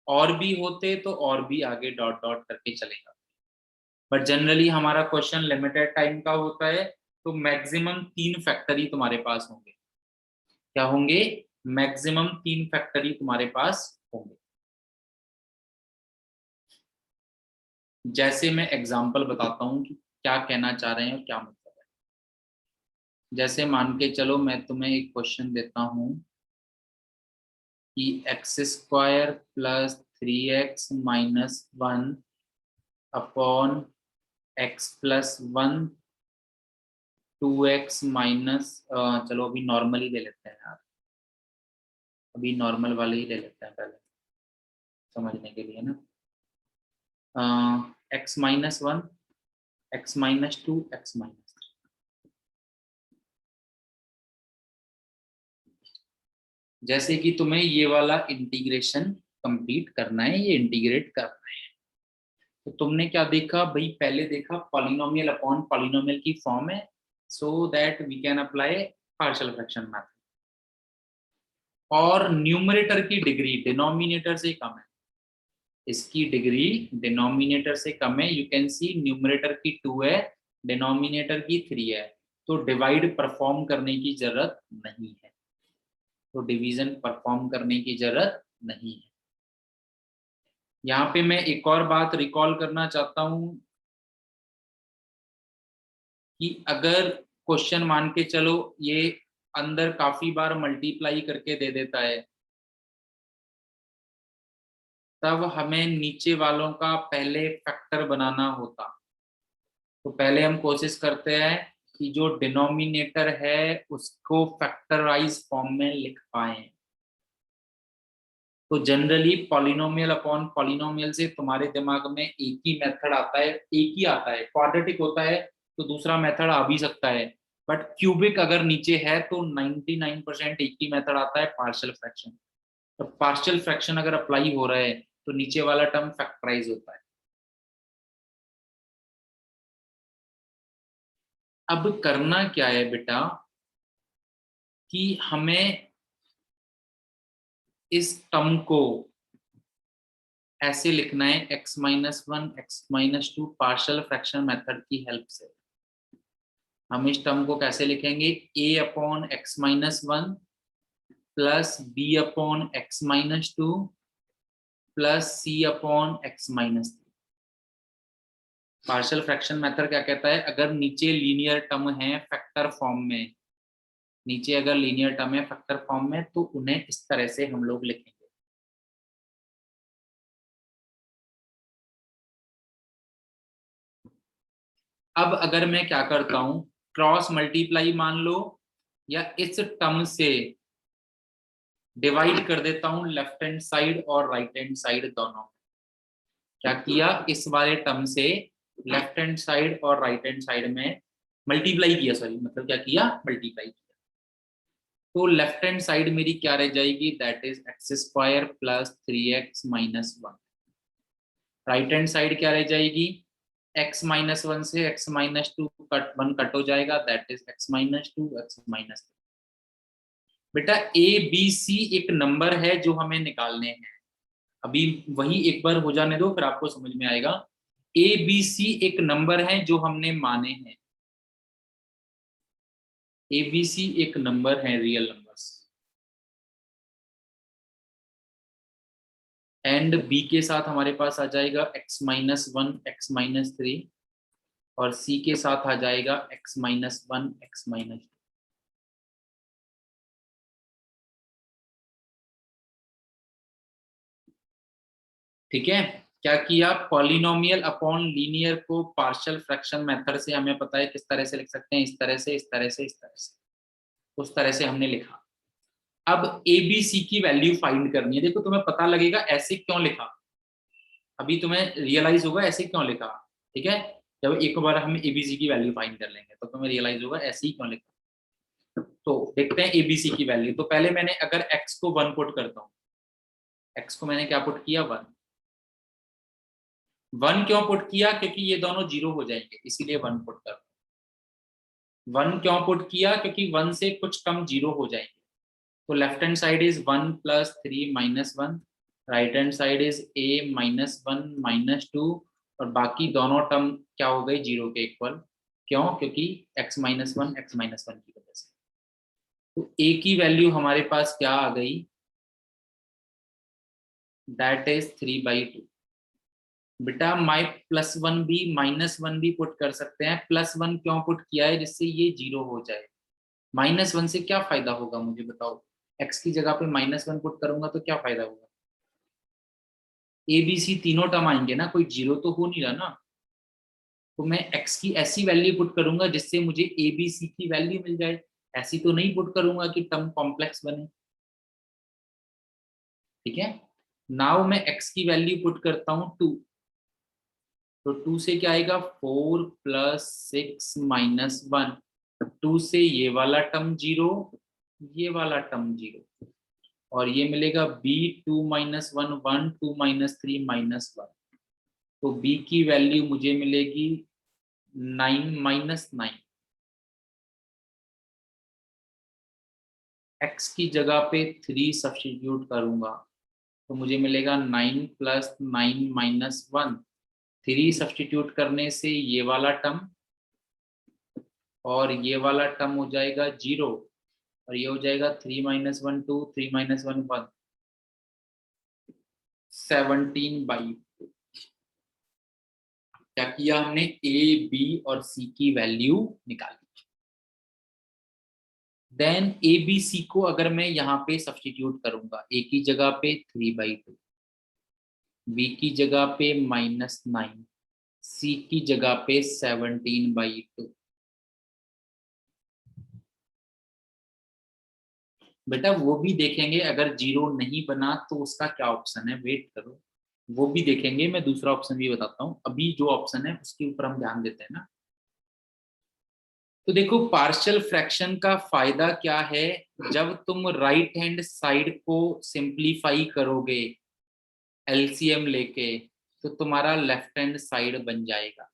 Speaker 1: और भी होते तो और भी आगे डॉट डॉट करके चलेगा, बट जनरली हमारा क्वेश्चन लिमिटेड टाइम का होता है, तो मैक्सिमम 3 फैक्टर ही तुम्हारे पास होंगे। क्या होंगे? मैक्सिमम 3 फैक्टर ही तुम्हारे पास होंगे। जैसे मैं एग्जांपल बताता हूं कि क्या कहना चाह रहे हैं और क्या मतलब है। जैसे मान के चलो मैं तुम्हें एक क्वेश्चन देता हूं कि x² plus 3x minus 1 upon x plus 1 2x minus, चलो अभी नॉर्मल ही ले लेते हैं यार, अभी नॉर्मल वाले ही ले लेते हैं पहले समझने के लिए ना। x minus 1 x minus 2 x minus 3। जैसे कि तुम्हें ये वाला इंटीग्रेशन कंप्लीट करना है, ये इंटीग्रेट करना है, तो तुमने क्या देखा भाई? पहले देखा पॉलिनोमियल अपॉन पॉलिनोमियल की फॉर्म है, so that we can apply partial fraction method. और न्यूमरेटर की डिग्री डिनोमिनेटर से कम है, इसकी डिग्री डिनोमिनेटर से कम है। यू कैन सी न्यूमरेटर की 2 है, डिनोमिनेटर की 3 है, तो डिवाइड परफॉर्म करने की जरूरत नहीं है, तो डिवीजन परफॉर्म करने की जरूरत नहीं है। यहाँ पे मैं एक और बात रिकॉल करना चाहता हूं कि अगर क्वेश्चन मान के चलो ये अंदर काफी बार मल्टीप्लाई करके दे देता है, तब हमें नीचे वालों का पहले फैक्टर बनाना होता। तो पहले हम कोशिश करते हैं कि जो डिनोमिनेटर है उसको फैक्टराइज फॉर्म में लिख पाए। तो जनरली पॉलिनोमियल अपॉन पॉलिनोमियल से तुम्हारे दिमाग में एक ही मेथड आता है, एक ही आता है। क्वाड्रेटिक होता है तो दूसरा मेथड आ भी सकता है, बट क्यूबिक अगर नीचे है तो 99% एक ही मेथड आता है, पार्शियल फ्रैक्शन। तो पार्शियल फ्रैक्शन अगर अप्लाई हो रहा है तो नीचे वाला टर्म फैक्टराइज होता है। अब करना क्या है बेटा कि हमें इस टर्म को ऐसे लिखना है x minus 1 x minus 2 partial fraction method की हेल्प से। हम इस टर्म को कैसे लिखेंगे? a upon x minus 1 plus b upon x minus 2 plus c upon x minus 3। Partial fraction method क्या कहता है? अगर नीचे लीनियर टर्म है फैक्टर फॉर्म में, नीचे अगर लीनियर टर्म है फैक्टर फॉर्म में, तो उन्हें इस तरह से हम लोग लिखेंगे। अब अगर मैं क्या करता हूं, क्रॉस मल्टीप्लाई मान लो, या इस टर्म से डिवाइड कर देता हूं लेफ्ट हैंड साइड और राइट हैंड साइड दोनों। क्या किया? इस वाले टर्म से लेफ्ट हैंड साइड और राइट हैंड साइड में मल्टीप्लाई किया, सॉरी मतलब क्या किया? मल्टीप्लाई किया। तो लेफ्ट हैंड साइड मेरी क्या रह जाएगी? That is x² plus 3x minus 1। Right hand side क्या रह जाएगी? x माइनस 1 से x माइनस 2 कट हो जाएगा, that is x minus 2 x minus 3। बेटा a b c एक नंबर है जो हमें निकालने हैं, अभी वही एक बार हो जाने दो फिर आपको समझ में आएगा। a b c एक नंबर है जो हमने माने हैं, a b c एक नंबर है, रियल नंबर्स। एंड b के साथ हमारे पास आ जाएगा x माइनस 1 x माइनस 3, और c के साथ आ जाएगा x माइनस 1 x माइनस 2। ठीक है? क्या किया? पॉलिनोमियल अपॉन लीनियर को पार्शियल फ्रैक्शन मेथड से हमें पता है किस तरह से लिख सकते हैं, इस तरह से, इस तरह से, इस तरह से, उस तरह से हमने लिखा। अब ए बी सी की वैल्यू फाइंड करनी है। देखो तुम्हें पता लगेगा ऐसे क्यों लिखा, अभी तुम्हें रियलाइज होगा ऐसे क्यों लिखा। ठीक है? जब एक बार हम एबीसी की वैल्यू फाइंड कर लेंगे तो तुम्हें रियलाइज होगा ऐसे ही क्यों लिखा। तो देखते हैं एबीसी की वैल्यू। तो पहले मैंने अगर x को 1 पुट करता हूँ, x को मैंने क्या पुट किया? 1। 1 क्यों पुट किया? क्योंकि ये दोनों 0 हो जाएंगे, इसीलिए 1 पुट कर। 1 क्यों पुट किया? क्योंकि 1 से कुछ कम 0 हो जाएंगे। तो left hand side is 1 plus 3 minus 1, right hand side is a minus 1 minus 2, और बाकी दोनों टर्म क्या हो गए? 0 के इक्वल। क्यों? क्योंकि x माइनस वन की वजह से। तो a की वैल्यू हमारे पास क्या आ गई? That is 3/2। बेटा माई +1 भी -1 भी पुट कर सकते हैं। +1 क्यों पुट किया है? जिससे ये 0 हो जाए। -1 से क्या फायदा होगा मुझे बताओ? x की जगह पे -1 पुट करूंगा तो क्या फायदा होगा? ए बी सी तीनों टर्म आएंगे ना, कोई 0 तो हो नहीं रहा ना। तो मैं x की ऐसी वैल्यू पुट करूंगा जिससे मुझे ए बी सी की वैल्यू मिल जाए। ऐसी तो नहीं पुट करूंगा कि टर्म कॉम्प्लेक्स बने। ठीक है, नाउ मैं x की वैल्यू पुट करता हूं 2। तो 2 से क्या आएगा? 4 + 6 - 1। 2 से ये वाला टर्म 0, ये वाला टर्म 0, और ये मिलेगा b 2 - 1 1 2 - 3 -1। तो b की वैल्यू मुझे मिलेगी 9 - 9। x की जगह पे 3 सब्स्टिट्यूट करूंगा तो मुझे मिलेगा 9 + 9 - 1। 3 सब्स्टिट्यूट करने से ये वाला टर्म और ये वाला टर्म हो जाएगा 0, और ये हो जाएगा 3 - 1 2 3 - 1 1 17/2। क्या किया हमने? ए बी और सी की वैल्यू निकाली। देन ए बी सी को अगर मैं यहाँ पे सब्स्टिट्यूट करूंगा, ए की जगह पे 3/2, बी की जगह पे -9, सी की जगह पे 17/2। बेटा वो भी देखेंगे, अगर 0 नहीं बना तो उसका क्या ऑप्शन है, वेट करो, वो भी देखेंगे। मैं दूसरा ऑप्शन भी बताता हूँ। अभी जो ऑप्शन है उसके ऊपर हम ध्यान देते हैं ना। तो देखो, पार्शियल फ्रैक्शन का फायदा क्या है? जब तुम राइट हैंड साइड को सिंप्लीफाई करोगे एलसीएम लेके, तो तुम्हारा लेफ्ट हैंड साइड बन जाएगा।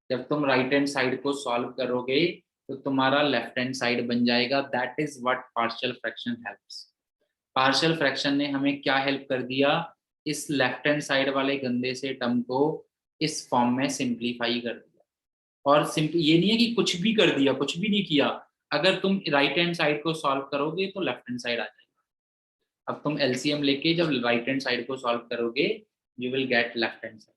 Speaker 1: जब तुम राइट हैंड साइड को सॉल्व करोगे तो तुम्हारा लेफ्ट हैंड साइड बन जाएगा। That is what partial fraction helps. Partial fraction ने हमें क्या हेल्प कर दिया? इस लेफ्ट हैंड साइड वाले गंदे से टर्म को इस फॉर्म में सिंप्लीफाई कर दिया। और सिंपल ये नहीं है कि कुछ भी कर दिया, कुछ भी नहीं किया। अगर तुम राइट हैंड साइड को सॉल्व करोगे तो लेफ्ट हैंड साइड आ जाएगा। अब तुम एलसीएम लेके जब राइट हैंड साइड को सॉल्व करोगे, you will get left hand side.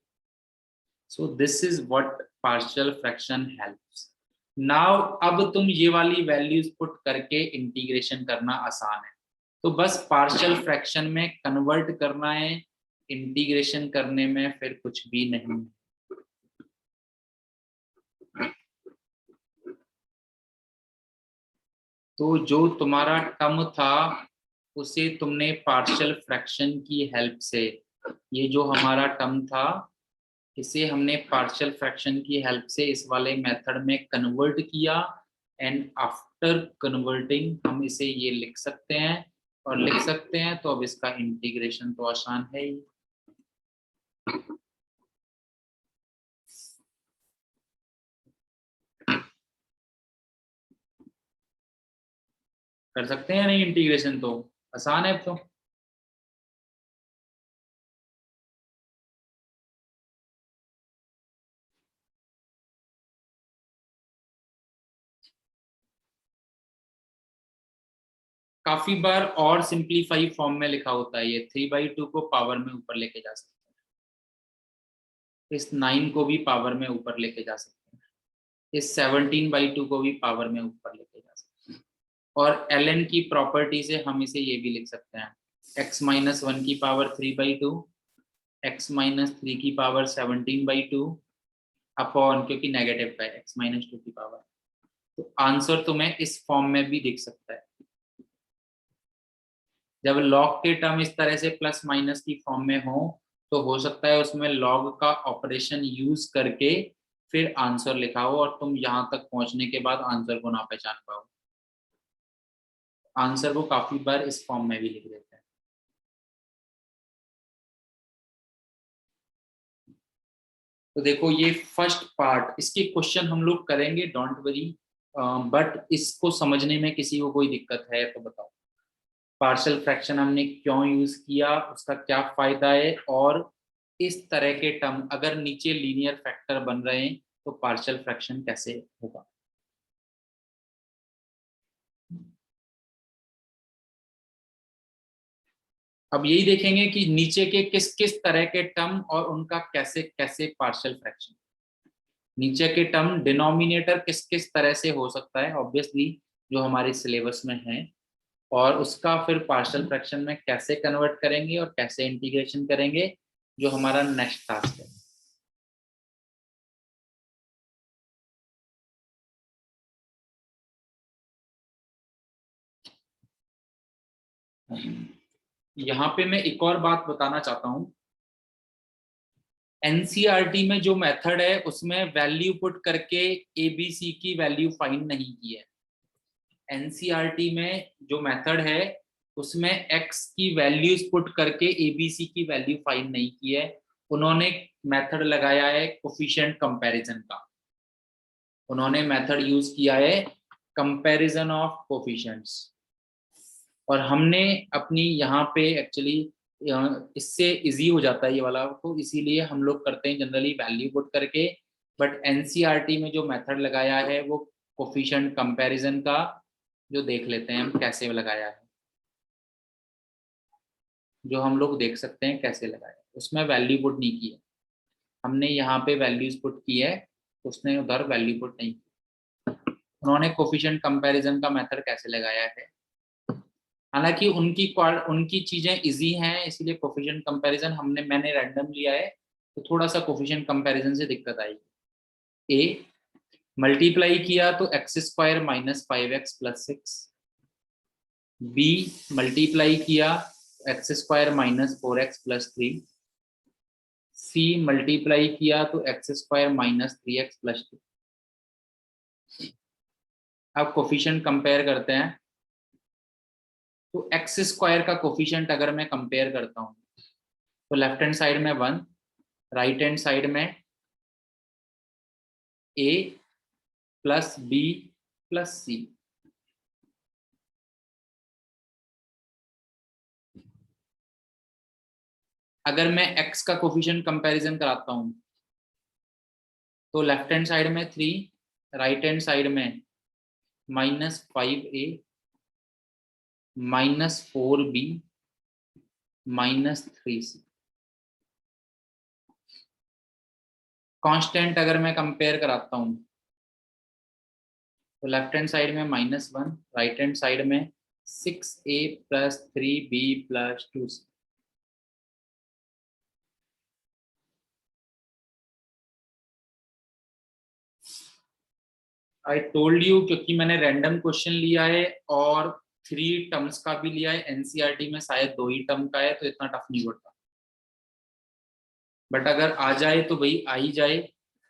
Speaker 1: So this is what partial fraction helps. Now अब तुम ये वाली वैल्यूज पुट करके इंटीग्रेशन करना आसान है। तो बस पार्शियल फ्रैक्शन में कन्वर्ट करना है, इंटीग्रेशन करने में फिर कुछ भी नहीं। तो जो तुम्हारा टर्म था उसे तुमने पार्शियल फ्रैक्शन की हेल्प से, ये जो हमारा टर्म था इसे हमने पार्शियल फ्रैक्शन की हेल्प से इस वाले मेथड में कन्वर्ट किया। एंड आफ्टर कन्वर्टिंग हम इसे ये लिख सकते हैं, और लिख सकते हैं तो अब इसका इंटीग्रेशन तो आसान है ही। कर सकते हैं नहीं? इंटीग्रेशन तो आसान है। तो काफी बार और सिंप्लीफाई फॉर्म में लिखा होता है। ये 3/2 को पावर में ऊपर लेके जा सकते हैं, इस 9 को भी पावर में ऊपर लेके जा सकते हैं, इस 17/2 को भी पावर में ऊपर लेके जा सकते हैं। और ln की प्रॉपर्टी से हम इसे ये भी लिख सकते हैं, x - 1 की पावर 3/2, x - 3 की पावर 17/2 अपॉन, क्योंकि नेगेटिव का है, x - 2 की पावर। तो आंसर तुम्हें इस फॉर्म में भी दिख सकता है। जब लॉग के टर्म इस तरह से प्लस माइनस की फॉर्म में हो तो हो सकता है उसमें लॉग का ऑपरेशन यूज करके फिर आंसर लिखा हो और तुम यहां तक पहुंचने के बाद आंसर को ना पहचान पाओ। आंसर को काफी बार इस फॉर्म में भी लिख देते हैं। तो देखो ये फर्स्ट पार्ट, इसके क्वेश्चन हम लोग करेंगे, डोंट वरी। बट इसको समझने में किसी को कोई दिक्कत है तो बताओ। पार्शियल फ्रैक्शन हमने क्यों यूज किया, उसका क्या फायदा है, और इस तरह के टर्म अगर नीचे लीनियर फैक्टर बन रहे हैं तो पार्शियल फ्रैक्शन कैसे होगा। अब यही देखेंगे कि नीचे के किस किस तरह के टर्म और उनका कैसे कैसे पार्शियल फ्रैक्शन। नीचे के टर्म डिनोमिनेटर किस किस तरह से हो सकता है ऑब्वियसली जो हमारे सिलेबस में है, और उसका फिर पार्शियल फ्रैक्शन में कैसे कन्वर्ट करेंगे और कैसे इंटीग्रेशन करेंगे, जो हमारा नेक्स्ट टास्क है। यहाँ पे मैं एक और बात बताना चाहता हूँ, एनसीईआरटी में जो मेथड है उसमें वैल्यू पुट करके एबीसी की वैल्यू फाइंड नहीं की है। एनसीईआरटी में जो मेथड है उसमें एक्स की वैल्यूज पुट करके एबीसी की वैल्यू फाइंड नहीं की है। उन्होंने मेथड लगाया है कोफिशिएंट कंपैरिजन का, उन्होंने मेथड यूज किया है कंपैरिजन ऑफ कोफिशिएंट्स। और हमने अपनी यहाँ पे एक्चुअली इससे इजी हो जाता है ये वाला, तो इसीलिए हम लोग करते हैं जनरली वैल्यू पुट करके। बट एनसीईआरटी में जो मेथड लगाया है वो कोफिशिएंट कंपैरिजन का, जो देख लेते हैं हम कैसे लगाया है, जो हम लोग देख सकते हैं कैसे लगाया। उसमें वैल्यू पुट नहीं की है हमने, यहाँ पे वैल्यूज पुट की है, उसने उधर वैल्यू पुट नहीं की। उन्होंने कोफिशिएंट कंपैरिजन का मेथड कैसे लगाया है, हालांकि उनकी चीजें इजी हैं इसलिए कोफिशिएंट कंपैरिजन मैंने रैंडम लिया है, तो थोड़ा सा कोफिशिएंट कंपैरिजन से दिक्कत आई। ए मल्टीप्लाई किया तो x² minus 5x plus 6, B multiply किया x² minus 4x plus 3, C multiply किया तो x² माइनस 3x प्लस 2। अब कोफिशिएंट कंपेयर करते हैं, तो x² का कोफिशिएंट अगर मैं कंपेयर करता हूँ तो लेफ्ट हैंड साइड में 1, राइट हैंड साइड में a plus b plus c। अगर मैं x का कोफिशिएंट कंपैरिजन कराता हूँ तो लेफ्ट हैंड साइड में 3, राइट हैंड साइड में -5a -4b -3c। कांस्टेंट अगर मैं कंपेयर कराता हूँ तो लेफ्ट हैंड साइड में -1, राइट हैंड साइड में 6a plus 3b plus 2c। I told you, क्योंकि मैंने रैंडम क्वेश्चन लिया है और 3 टर्म्स का भी लिया है, एनसीईआरटी में शायद 2 ही टर्म का है तो इतना टफ नहीं होता, बट अगर आ जाए तो भाई आ ही जाए।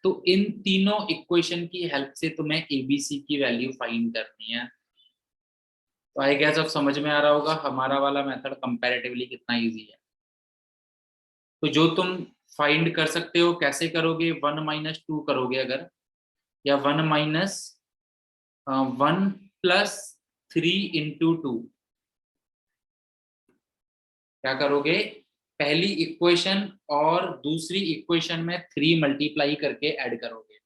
Speaker 1: तो इन तीनों इक्वेशन की हेल्प से तुम्हें एबीसी की वैल्यू फाइंड करनी है। तो आई गेस अब समझ में आ रहा होगा हमारा वाला मेथड कंपैरेटिवली कितना इजी है। तो जो तुम फाइंड कर सकते हो कैसे करोगे, 1 - 2 करोगे अगर, या 1 प्लस 3 इंटू 2। क्या करोगे, पहली इक्वेशन और दूसरी इक्वेशन में 3 मल्टीप्लाई करके ऐड करोगे,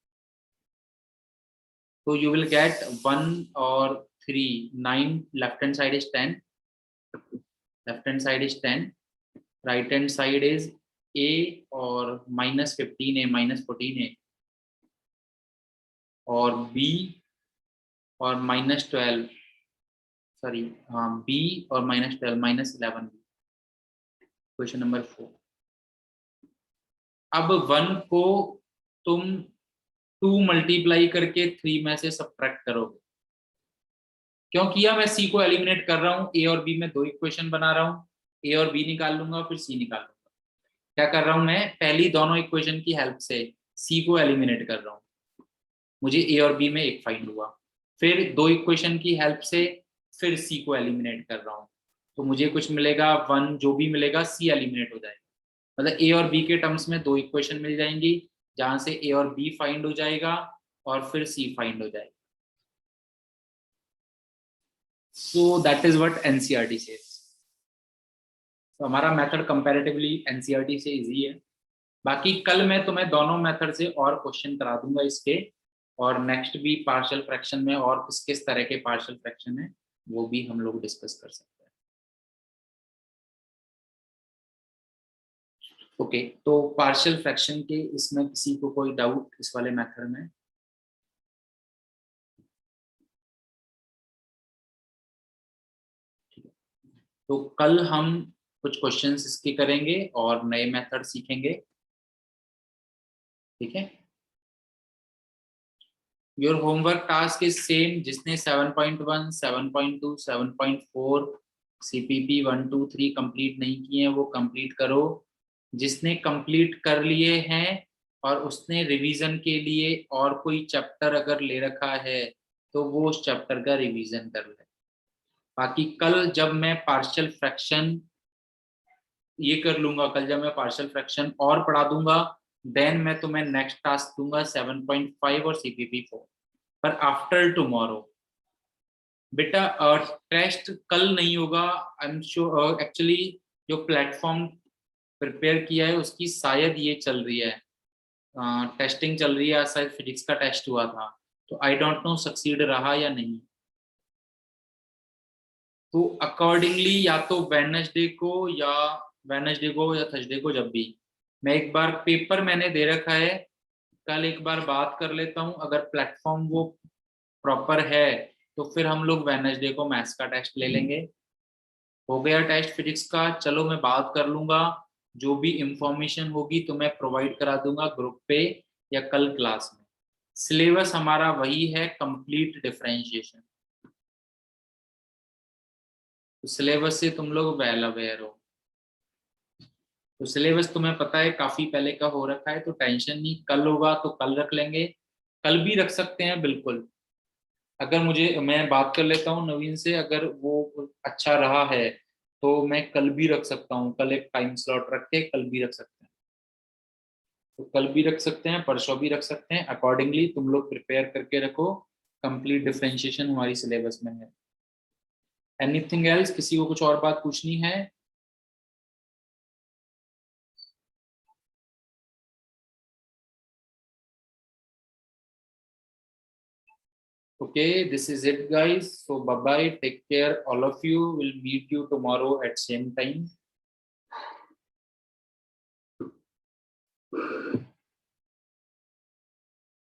Speaker 1: तो यू विल गेट 1 और 3 9, left hand side is 10, left hand side is 10, right hand side is a और -15a -14a, और b और -12, सॉरी हाँ b और -12 -11, क्वेश्चन नंबर 4। अब 1 को तुम 2 मल्टीप्लाई करके 3 में से सब्ट्रैक्ट करोगे। क्यों किया, मैं c को एलिमिनेट कर रहा हूँ, a और b में 2 इक्वेशन बना रहा हूँ, a और b निकाल लूंगा फिर c निकाल लूंगा। क्या कर रहा हूँ मैं, पहली दोनों इक्वेशन की हेल्प से c को एलिमिनेट कर रहा हूँ, मुझे a और b में 1 फाइंड हुआ, फिर 2 इक्वेशन की हेल्प से फिर c को एलिमिनेट कर रहा हूँ, तो मुझे कुछ मिलेगा 1, जो भी मिलेगा c एलिमिनेट हो जाएगा। मतलब a और b के टर्म्स में 2 इक्वेशन मिल जाएंगी जहां से a और b फाइंड हो जाएगा और फिर c फाइंड हो जाएगा। So that is what NCERT says. तो हमारा मेथड कंपैरेटिवली एनसीईआरटी से इजी है। बाकी कल मैं तुम्हें दोनों मेथड से और क्वेश्चन करा दूंगा इसके, और नेक्स्ट भी पार्शियल फ्रैक्शन में और किस किस तरह के पार्शियल फ्रैक्शन है वो भी हम लोग डिस्कस कर सकते हैं। ओके, तो पार्शियल फ्रैक्शन के इसमें किसी को कोई डाउट इस वाले मेथड में? तो कल हम कुछ क्वेश्चंस इसके करेंगे और नए मेथड सीखेंगे, ठीक है। Your homework task is same, जिसने 7.1, 7.2, 7.4 CPP 1, 2, 3 कंप्लीट नहीं किए हैं वो कंप्लीट करो। जिसने कंप्लीट कर लिए हैं और उसने रिवीजन के लिए और कोई चैप्टर अगर ले रखा है तो वो उस चैप्टर का रिवीजन कर ले। बाकी कल जब मैं पार्शियल फ्रैक्शन ये कर लूंगा, कल जब मैं पार्शियल फ्रैक्शन और पढ़ा दूंगा, देन मैं तुम्हें नेक्स्ट टास्क दूंगा 7.5 और CPP 4। पर आफ्टर टुमारो बेटा टेस्ट कल नहीं होगा, आई एम श्योर। एक्चुअली जो प्लेटफॉर्म प्रिपेयर किया है उसकी शायद ये चल रही है, टेस्टिंग चल रही है, शायद फिजिक्स का टेस्ट हुआ था, तो आई डोंट नो सक्सीड रहा या नहीं। तो अकॉर्डिंगली या तो वेडनेसडे को या थर्सडे को, जब भी मैं एक बार पेपर मैंने दे रखा है, कल एक बार बात कर लेता हूँ, अगर प्लेटफॉर्म वो प्रॉपर है तो फिर हम लोग वेडनेसडे को मैथ्स का टेस्ट ले लेंगे। हो गया टेस्ट फिजिक्स का, चलो मैं बात कर लूंगा, जो भी इंफॉर्मेशन होगी तो मैं प्रोवाइड करा दूंगा ग्रुप पे या कल क्लास में। सिलेबस हमारा वही है, कंप्लीट डिफरेंशिएशन। तो सिलेबस से तुम लोग वेल अवेयर हो, तो सिलेबस तुम्हें पता है काफी पहले का हो रखा है, तो टेंशन नहीं, कल होगा तो कल रख लेंगे, कल भी रख सकते हैं बिल्कुल। अगर मैं बात कर लेता हूँ नवीन से, अगर वो अच्छा रहा है तो मैं कल भी रख सकता हूँ, कल एक टाइम स्लॉट रख के कल भी रख सकते हैं। तो कल भी रख सकते हैं, परसों भी रख सकते हैं, अकॉर्डिंगली तुम लोग प्रिपेयर करके रखो। कंप्लीट डिफरेंशिएशन हमारी सिलेबस में है। एनीथिंग एल्स, किसी को कुछ और बात पूछनी है? Okay, this is it guys. So bye bye, take care all of you. We'll meet you tomorrow at same time.